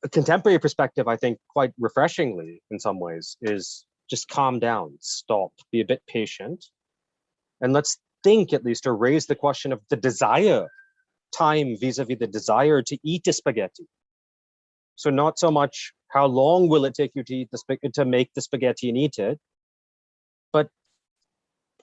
A contemporary perspective, I think, quite refreshingly in some ways, is just calm down, stop, be a bit patient, and let's think at least, or raise the question of the desire, time vis-a-vis the desire to eat a spaghetti. So not so much how long will it take you to eat to make the spaghetti and eat it, but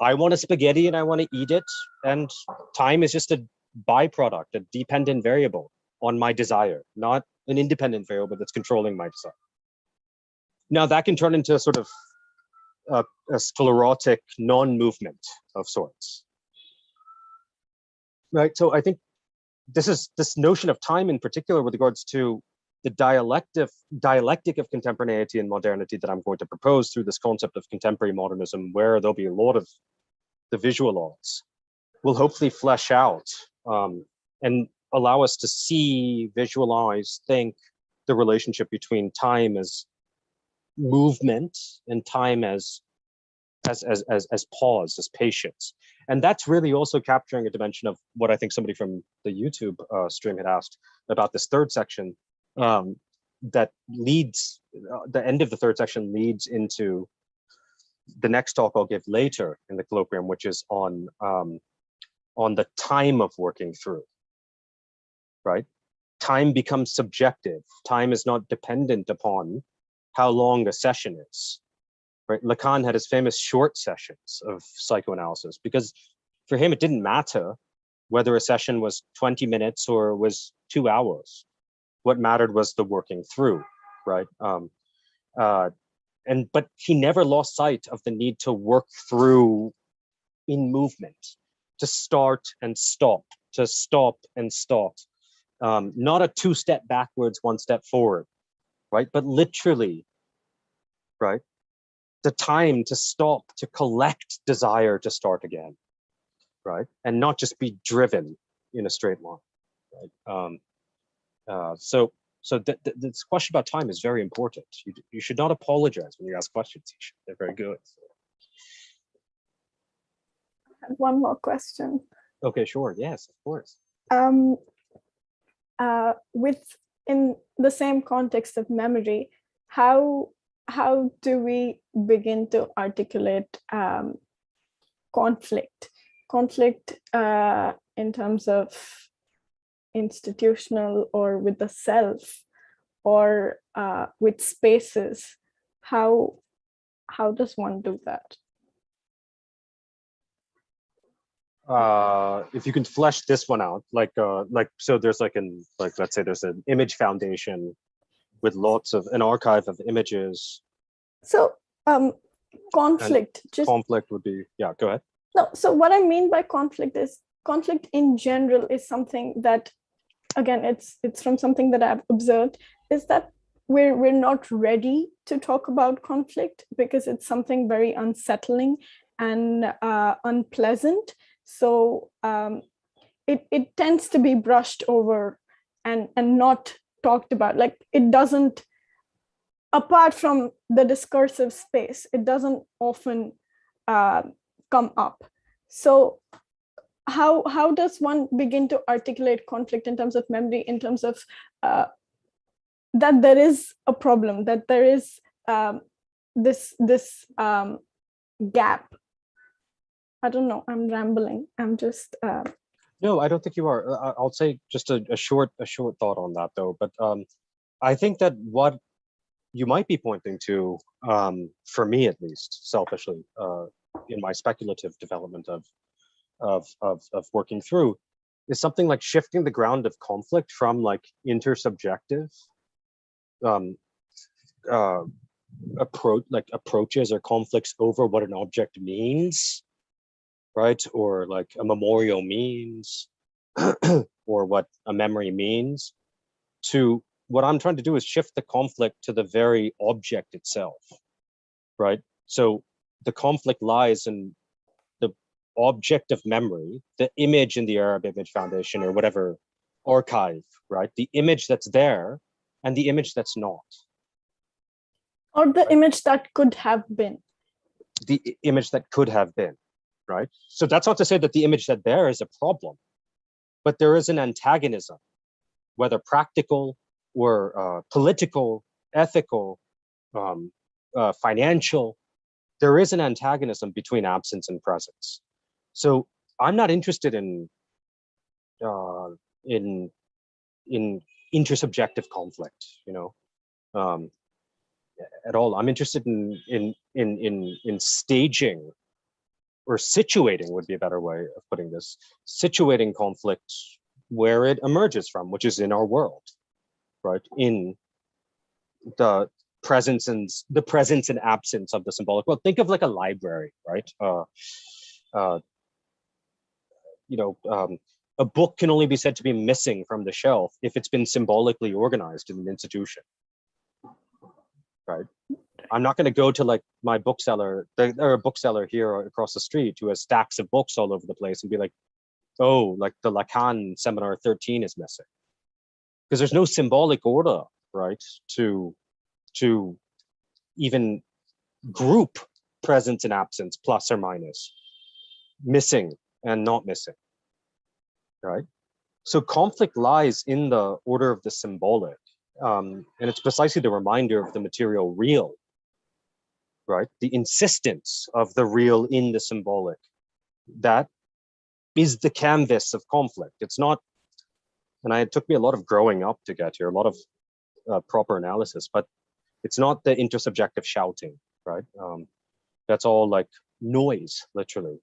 I want a spaghetti and I want to eat it, and time is just a byproduct, a dependent variable on my desire, not an independent variable that's controlling my desire. Now that can turn into sort of a sclerotic non-movement of sorts. Right, so I think this notion of time in particular with regards to the dialectic of contemporaneity and modernity that I'm going to propose through this concept of contemporary modernism, where there'll be a lot of the visual arts, will hopefully flesh out and allow us to see, visualize, think the relationship between time as movement and time as pause, as patience. And that's really also capturing a dimension of what I think somebody from the YouTube stream had asked about this third section, that leads, the end of the third section leads into the next talk I'll give later in the colloquium, which is on the time of working through, right? Time becomes subjective. Time is not dependent upon how long a session is. Right? Lacan had his famous short sessions of psychoanalysis, because for him, it didn't matter whether a session was 20 minutes or was 2 hours. What mattered was the working through, right? But he never lost sight of the need to work through in movement, to start and stop, to stop and start. Not a 2-step backwards, 1 step forward, right? But literally, right? The time to stop, to collect desire to start again, right? And not just be driven in a straight line, right? So this question about time is very important. You should not apologize when you ask questions. They're very good. I have one more question. Okay, sure. Yes, of course. In the same context of memory, how do we begin to articulate conflict in terms of institutional or with the self or with spaces? How does one do that? If you can flesh this one out, so there's let's say there's an image foundation with lots of an archive of images. So conflict, conflict would be, yeah, go ahead. No, so what I mean by conflict is conflict in general is something that, again, it's from something that I've observed, is that we're not ready to talk about conflict because it's something very unsettling and unpleasant. So it tends to be brushed over and not talked about. Like, it doesn't, apart from the discursive space, it doesn't often come up. So how does one begin to articulate conflict in terms of memory, in terms of that there is a problem, that there is this gap? I don't know, I'm rambling. I'm just No, I don't think you are. I'll say just a short thought on that though. But I think that what you might be pointing to, for me at least, selfishly, in my speculative development of working through, is something like shifting the ground of conflict from like intersubjective approaches or conflicts over what an object means, right? Or like a memorial means, or what a memory means, to what I'm trying to do is shift the conflict to the very object itself, right? So the conflict lies in the object of memory, the image in the Arab Image Foundation or whatever archive, right? The image that's there and the image that's not. Or the image that could have been. The image that could have been, right? So that's not to say that the image that there is a problem, but there is an antagonism, whether practical or political, ethical, financial. There is an antagonism between absence and presence. So I'm not interested in intersubjective conflict, you know, at all. I'm interested in staging or situating, would be a better way of putting this, situating conflict where it emerges from, which is in our world, right? In the presence and absence of the symbolic. Well, think of like a library, right? A book can only be said to be missing from the shelf if it's been symbolically organized in an institution, right? I'm not going to go to like my bookseller, there are a bookseller here across the street who has stacks of books all over the place and be like, oh, like the Lacan seminar 13 is missing. Because there's no symbolic order, right? To even group presence and absence, plus or minus, missing and not missing, right? So conflict lies in the order of the symbolic. And it's precisely the reminder of the material real, right? The insistence of the real in the symbolic. That is the canvas of conflict. It's not, and it took me a lot of growing up to get here, a lot of proper analysis, but it's not the intersubjective shouting, right? That's all like noise, literally,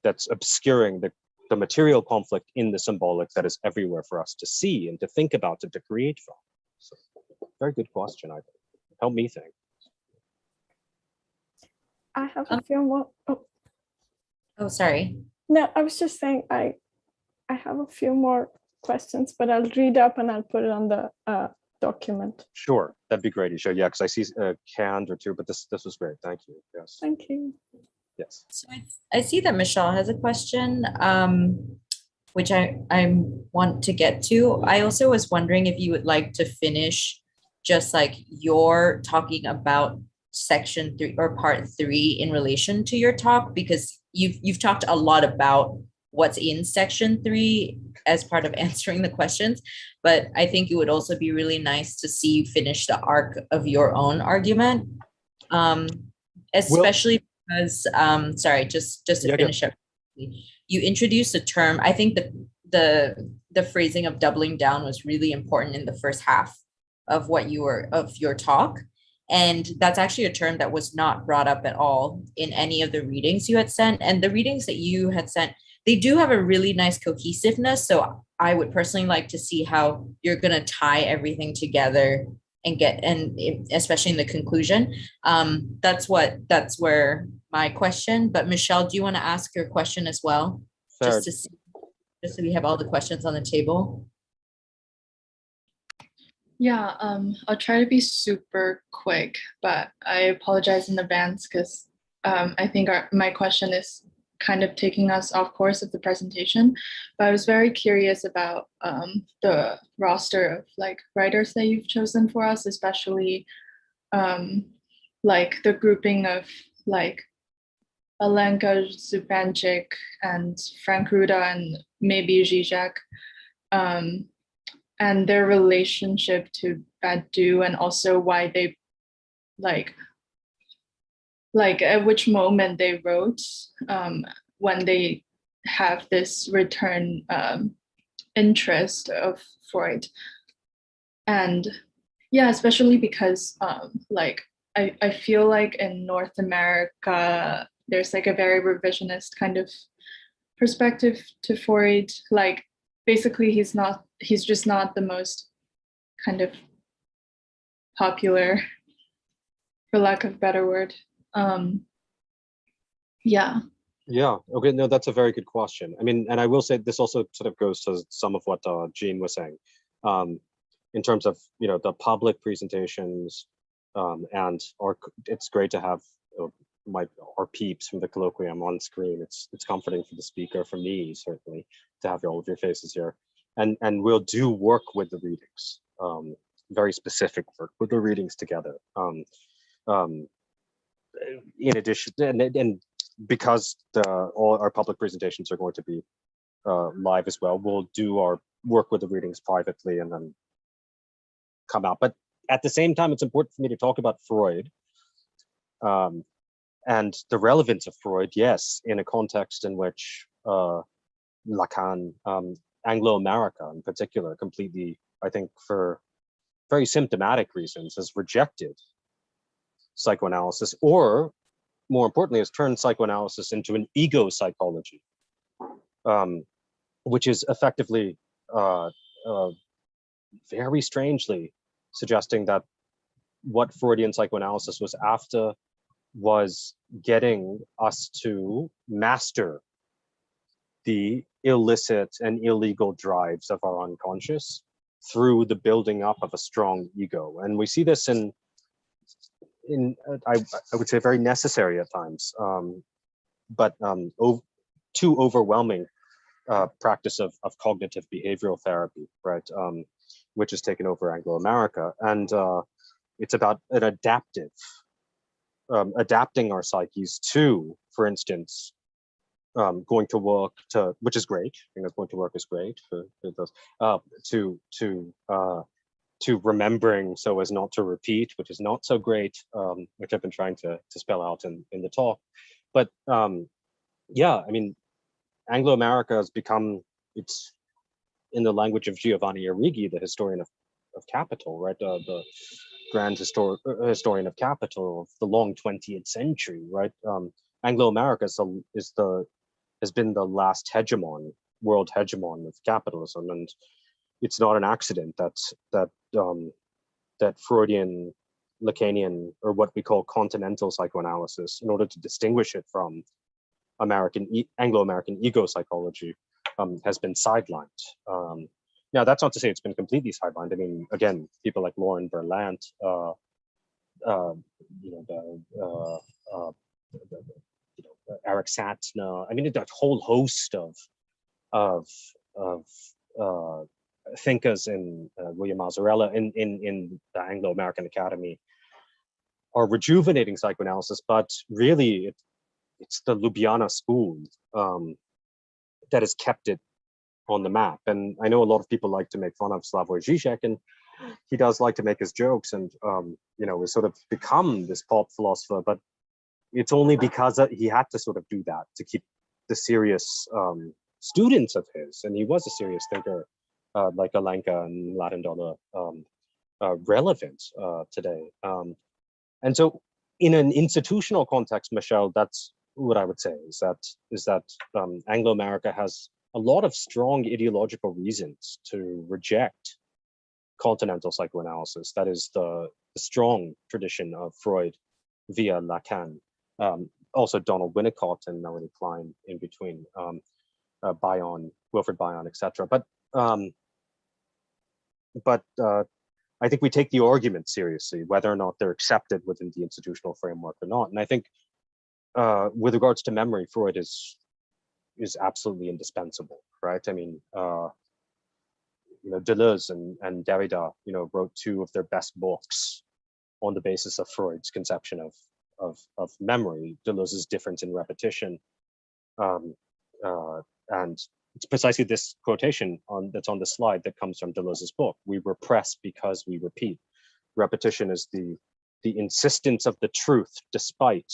that's obscuring the material conflict in the symbolic that is everywhere for us to see and to think about and to create from. So, very good question, I think. Help me think. I have a few more. Oh, sorry. No, I was just saying I have a few more questions, but I'll read up and I'll put it on the document. Sure, that'd be great, Isha. Yeah, because I see a hand or two, but this was great. Thank you. Yes. Thank you. Yes. So I see that Michelle has a question, which I want to get to. I also was wondering if you would like to finish just like you're talking about section 3 or part 3 in relation to your talk, because you've talked a lot about what's in section 3 as part of answering the questions, but I think it would also be really nice to see you finish the arc of your own argument, especially because sorry, just to finish up, you introduced a term. I think the phrasing of doubling down was really important in the first half of your talk. And that's actually a term that was not brought up at all in any of the readings you had sent. And the readings that you had sent, they do have a really nice cohesiveness. So I would personally like to see how you're going to tie everything together and especially in the conclusion. That's where my question. But Michelle, do you want to ask your question as well? Sure. Just so we have all the questions on the table. Yeah, I'll try to be super quick, but I apologize in advance because I think my question is kind of taking us off course of the presentation. But I was very curious about the roster of like writers that you've chosen for us, especially like the grouping of like Alenka Zupančič and Frank Ruda and maybe Zizek. And their relationship to Badu, and also why they like at which moment they wrote when they have this return interest of Freud. And yeah, especially because like I feel like in North America, there's like a very revisionist kind of perspective to Freud, like basically he's just not the most kind of popular, for lack of a better word. Yeah. Yeah, okay, no, that's a very good question. I mean, and I will say this also sort of goes to some of what Jean was saying, in terms of, the public presentations, and it's great to have our peeps from the colloquium on screen. It's comforting for the speaker, for me certainly, to have all of your faces here. And we'll do work with the readings, very specific work with the readings together. In addition, and because all our public presentations are going to be live as well, we'll do our work with the readings privately and then come out. But at the same time, it's important for me to talk about Freud, and the relevance of Freud, yes, in a context in which Lacan, Anglo-America in particular, completely, I think for very symptomatic reasons, has rejected psychoanalysis, or more importantly, has turned psychoanalysis into an ego psychology, which is effectively very strangely suggesting that what Freudian psychoanalysis was after was getting us to master the illicit and illegal drives of our unconscious through the building up of a strong ego. And we see this in I would say very necessary at times, but too overwhelming practice of cognitive behavioral therapy, right? Which has taken over Anglo-America. And it's about an adapting our psyches to, for instance, going to work, which is great. I think going to work is great for those, to remembering so as not to repeat, which is not so great, which I've been trying to spell out in the talk. But yeah, I mean, Anglo-America has become, it's in the language of Giovanni Arrighi, the historian of capital, right? The grand historian of capital of the long 20th century, right? Anglo-America has been the last world hegemon of capitalism, and it's not an accident that Freudian, Lacanian, or what we call continental psychoanalysis, in order to distinguish it from Anglo-American ego psychology, has been sidelined. Now, that's not to say it's been completely sidelined. I mean, again, people like Lauren Berlant, Eric Sattner. I mean, that whole host of thinkers in William Mazzarella in the Anglo-American Academy are rejuvenating psychoanalysis, but really it's the Ljubljana school that has kept it on the map. And I know a lot of people like to make fun of Slavoj Žižek, and he does like to make his jokes, and has sort of become this pop philosopher, but it's only because he had to sort of do that to keep the serious students of his, and he was a serious thinker, like Alenka and Latin Dollar, relevant today. And so in an institutional context, Michelle, that's what I would say, is that Anglo-America has a lot of strong ideological reasons to reject continental psychoanalysis. That is the strong tradition of Freud via Lacan. Also Donald Winnicott and Melanie Klein in between, Bion, Wilfred Bion, etc. But I think we take the argument seriously, whether or not they're accepted within the institutional framework or not. And I think with regards to memory, Freud is absolutely indispensable, right? I mean, Deleuze and Derrida, wrote two of their best books on the basis of Freud's conception of memory, Deleuze's difference in repetition, and it's precisely this quotation that's on the slide that comes from Deleuze's book. We repress because we repeat. Repetition is the insistence of the truth despite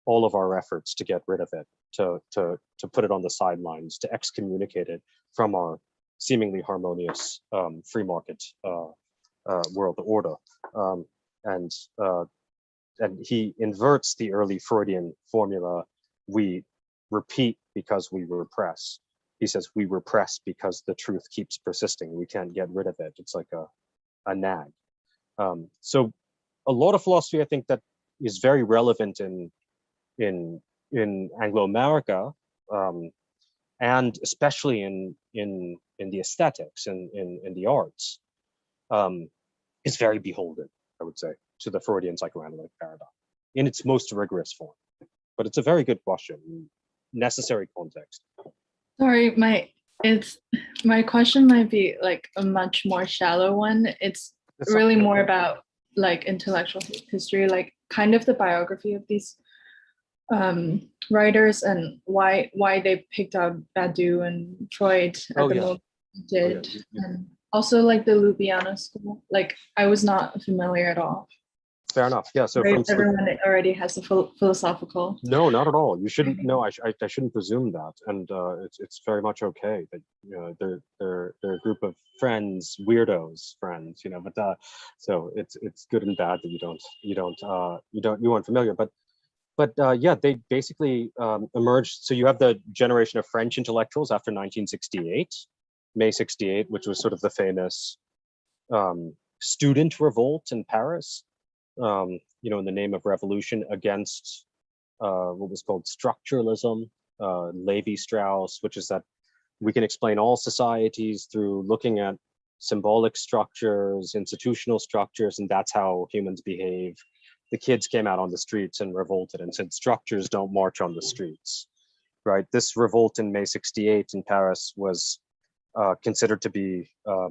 all of our efforts to get rid of it, to put it on the sidelines, to excommunicate it from our seemingly harmonious free market world order. And he inverts the early Freudian formula, we repeat because we repress. He says we repress because the truth keeps persisting. We can't get rid of it. It's like a nag. So a lot of philosophy, I think, that is very relevant in Anglo-America, and especially in the aesthetics and in the arts, is very beholden, I would say, to the Freudian psychoanalytic paradigm in its most rigorous form. But it's a very good question, necessary context. Sorry, my question might be like a much more shallow one. It's really more about like intellectual history, like kind of the biography of these writers and why they picked out Badiou and Freud at the moment did. And also like the Ljubljana school. Like I was not familiar at all. Fair enough. Yeah. So everyone already has a philosophical. No, not at all. You shouldn't. No, I shouldn't presume that, and it's very much okay that they're a group of friends, weirdos, friends, But so it's good and bad that you aren't familiar, but yeah, they basically emerged. So you have the generation of French intellectuals after 1968, May 68, which was sort of the famous student revolt in Paris. In the name of revolution against what was called structuralism, Levi-Strauss, which is that we can explain all societies through looking at symbolic structures, institutional structures, and that's how humans behave. The kids came out on the streets and revolted and said, structures don't march on the streets, right? This revolt in May 68 in Paris was considered to be, a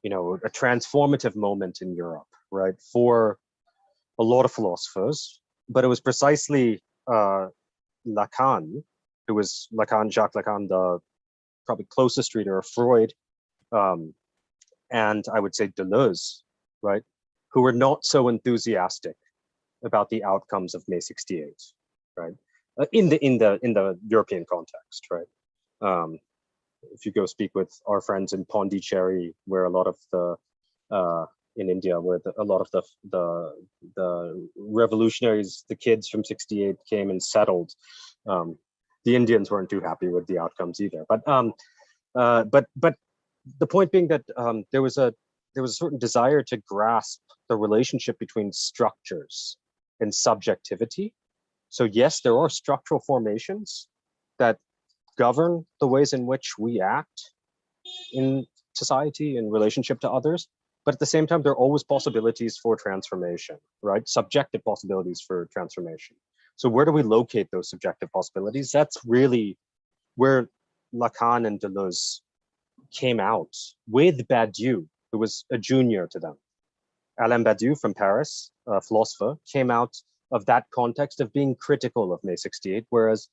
transformative moment in Europe, right? For a lot of philosophers, but it was precisely Lacan, Jacques Lacan, the probably closest reader of Freud, and I would say Deleuze, right, who were not so enthusiastic about the outcomes of May 68, right, in the European context, right. If you go speak with our friends in Pondicherry, where a lot of the in India, where a lot of the revolutionaries, the kids from 68 came and settled. The Indians weren't too happy with the outcomes either. But the point being that there was a certain desire to grasp the relationship between structures and subjectivity. So yes, there are structural formations that govern the ways in which we act in society in relationship to others. But at the same time, there are always possibilities for transformation, right? Subjective possibilities for transformation. So where do we locate those subjective possibilities? That's really where Lacan and Deleuze came out with Badiou, who was a junior to them. Alain Badiou from Paris, a philosopher, came out of that context of being critical of May 68, whereas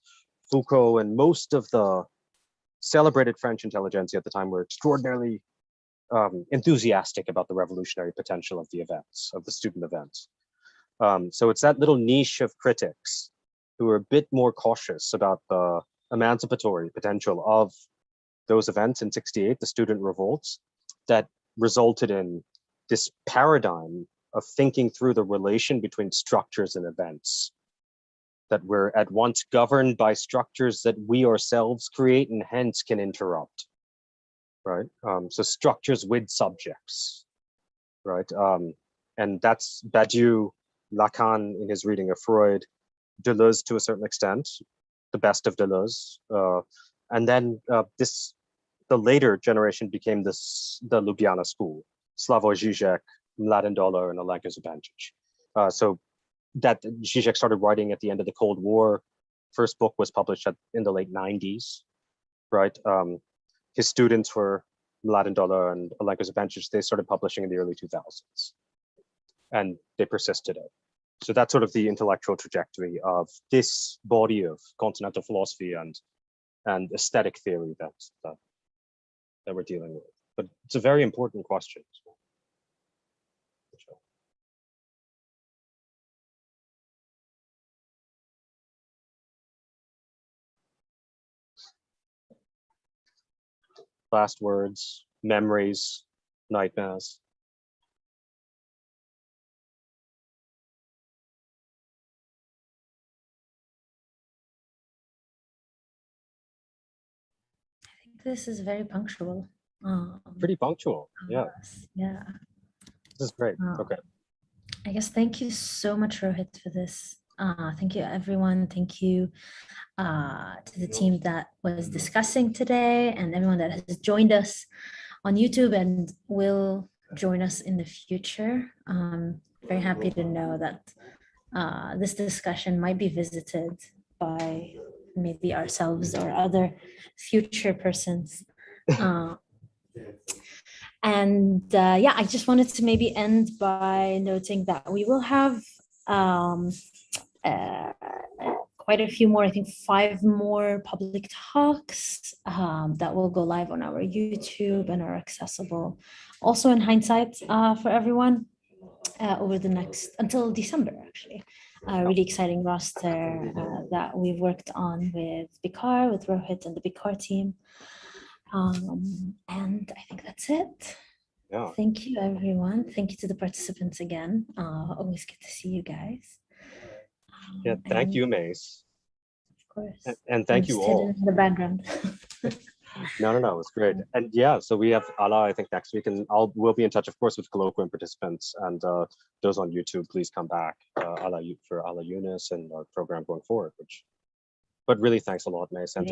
Foucault and most of the celebrated French intelligentsia at the time were extraordinarily enthusiastic about the revolutionary potential of the events, of the student events. So it's that little niche of critics who are a bit more cautious about the emancipatory potential of those events in 68, the student revolts, that resulted in this paradigm of thinking through the relation between structures and events, that we're at once governed by structures that we ourselves create and hence can interrupt. Right, so structures with subjects, right, and that's Badiou, Lacan in his reading of Freud, Deleuze to a certain extent, the best of Deleuze, and then the later generation became the Ljubljana school, Slavoj Žižek, Mladen Dolar, and Alenka Zupančič. So that Žižek started writing at the end of the Cold War. First book was published in the late 90s, right? His students were Mladen Dolar and Alenka Zupančič. They started publishing in the early 2000s, and they persisted it. So that's sort of the intellectual trajectory of this body of continental philosophy and aesthetic theory that we're dealing with. But it's a very important question. Last words, memories, nightmares. this is very punctual. Pretty punctual, yeah. Yeah. This is great. Okay. I guess thank you so much, Rohit, for this. Thank you, everyone. Thank you to the team that was discussing today and everyone that has joined us on YouTube and will join us in the future. Very happy to know that this discussion might be visited by maybe ourselves or other future persons. And yeah, I just wanted to maybe end by noting that we will have quite a few more, I think 5 more public talks that will go live on our YouTube and are accessible also in hindsight for everyone over the next, until December actually. Really exciting roster that we've worked on with BICAR, with Rohit and the BICAR team. And I think that's it. Yeah. Thank you, everyone. Thank you to the participants again. Always good to see you guys. Yeah, thank you, Mace. Of course. And thank you all. In the background. No, it's great. And yeah, so we have Ala, I think, next week, and we'll be in touch, of course, with Colloquium participants and those on YouTube. Please come back, Ala Yunus and our program going forward. But really, thanks a lot, Mace. And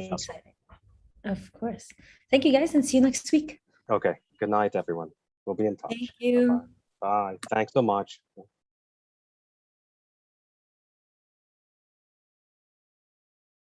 of course. Thank you, guys, and see you next week. Okay. Good night, everyone. We'll be in touch. Thank you. Bye. Thanks so much.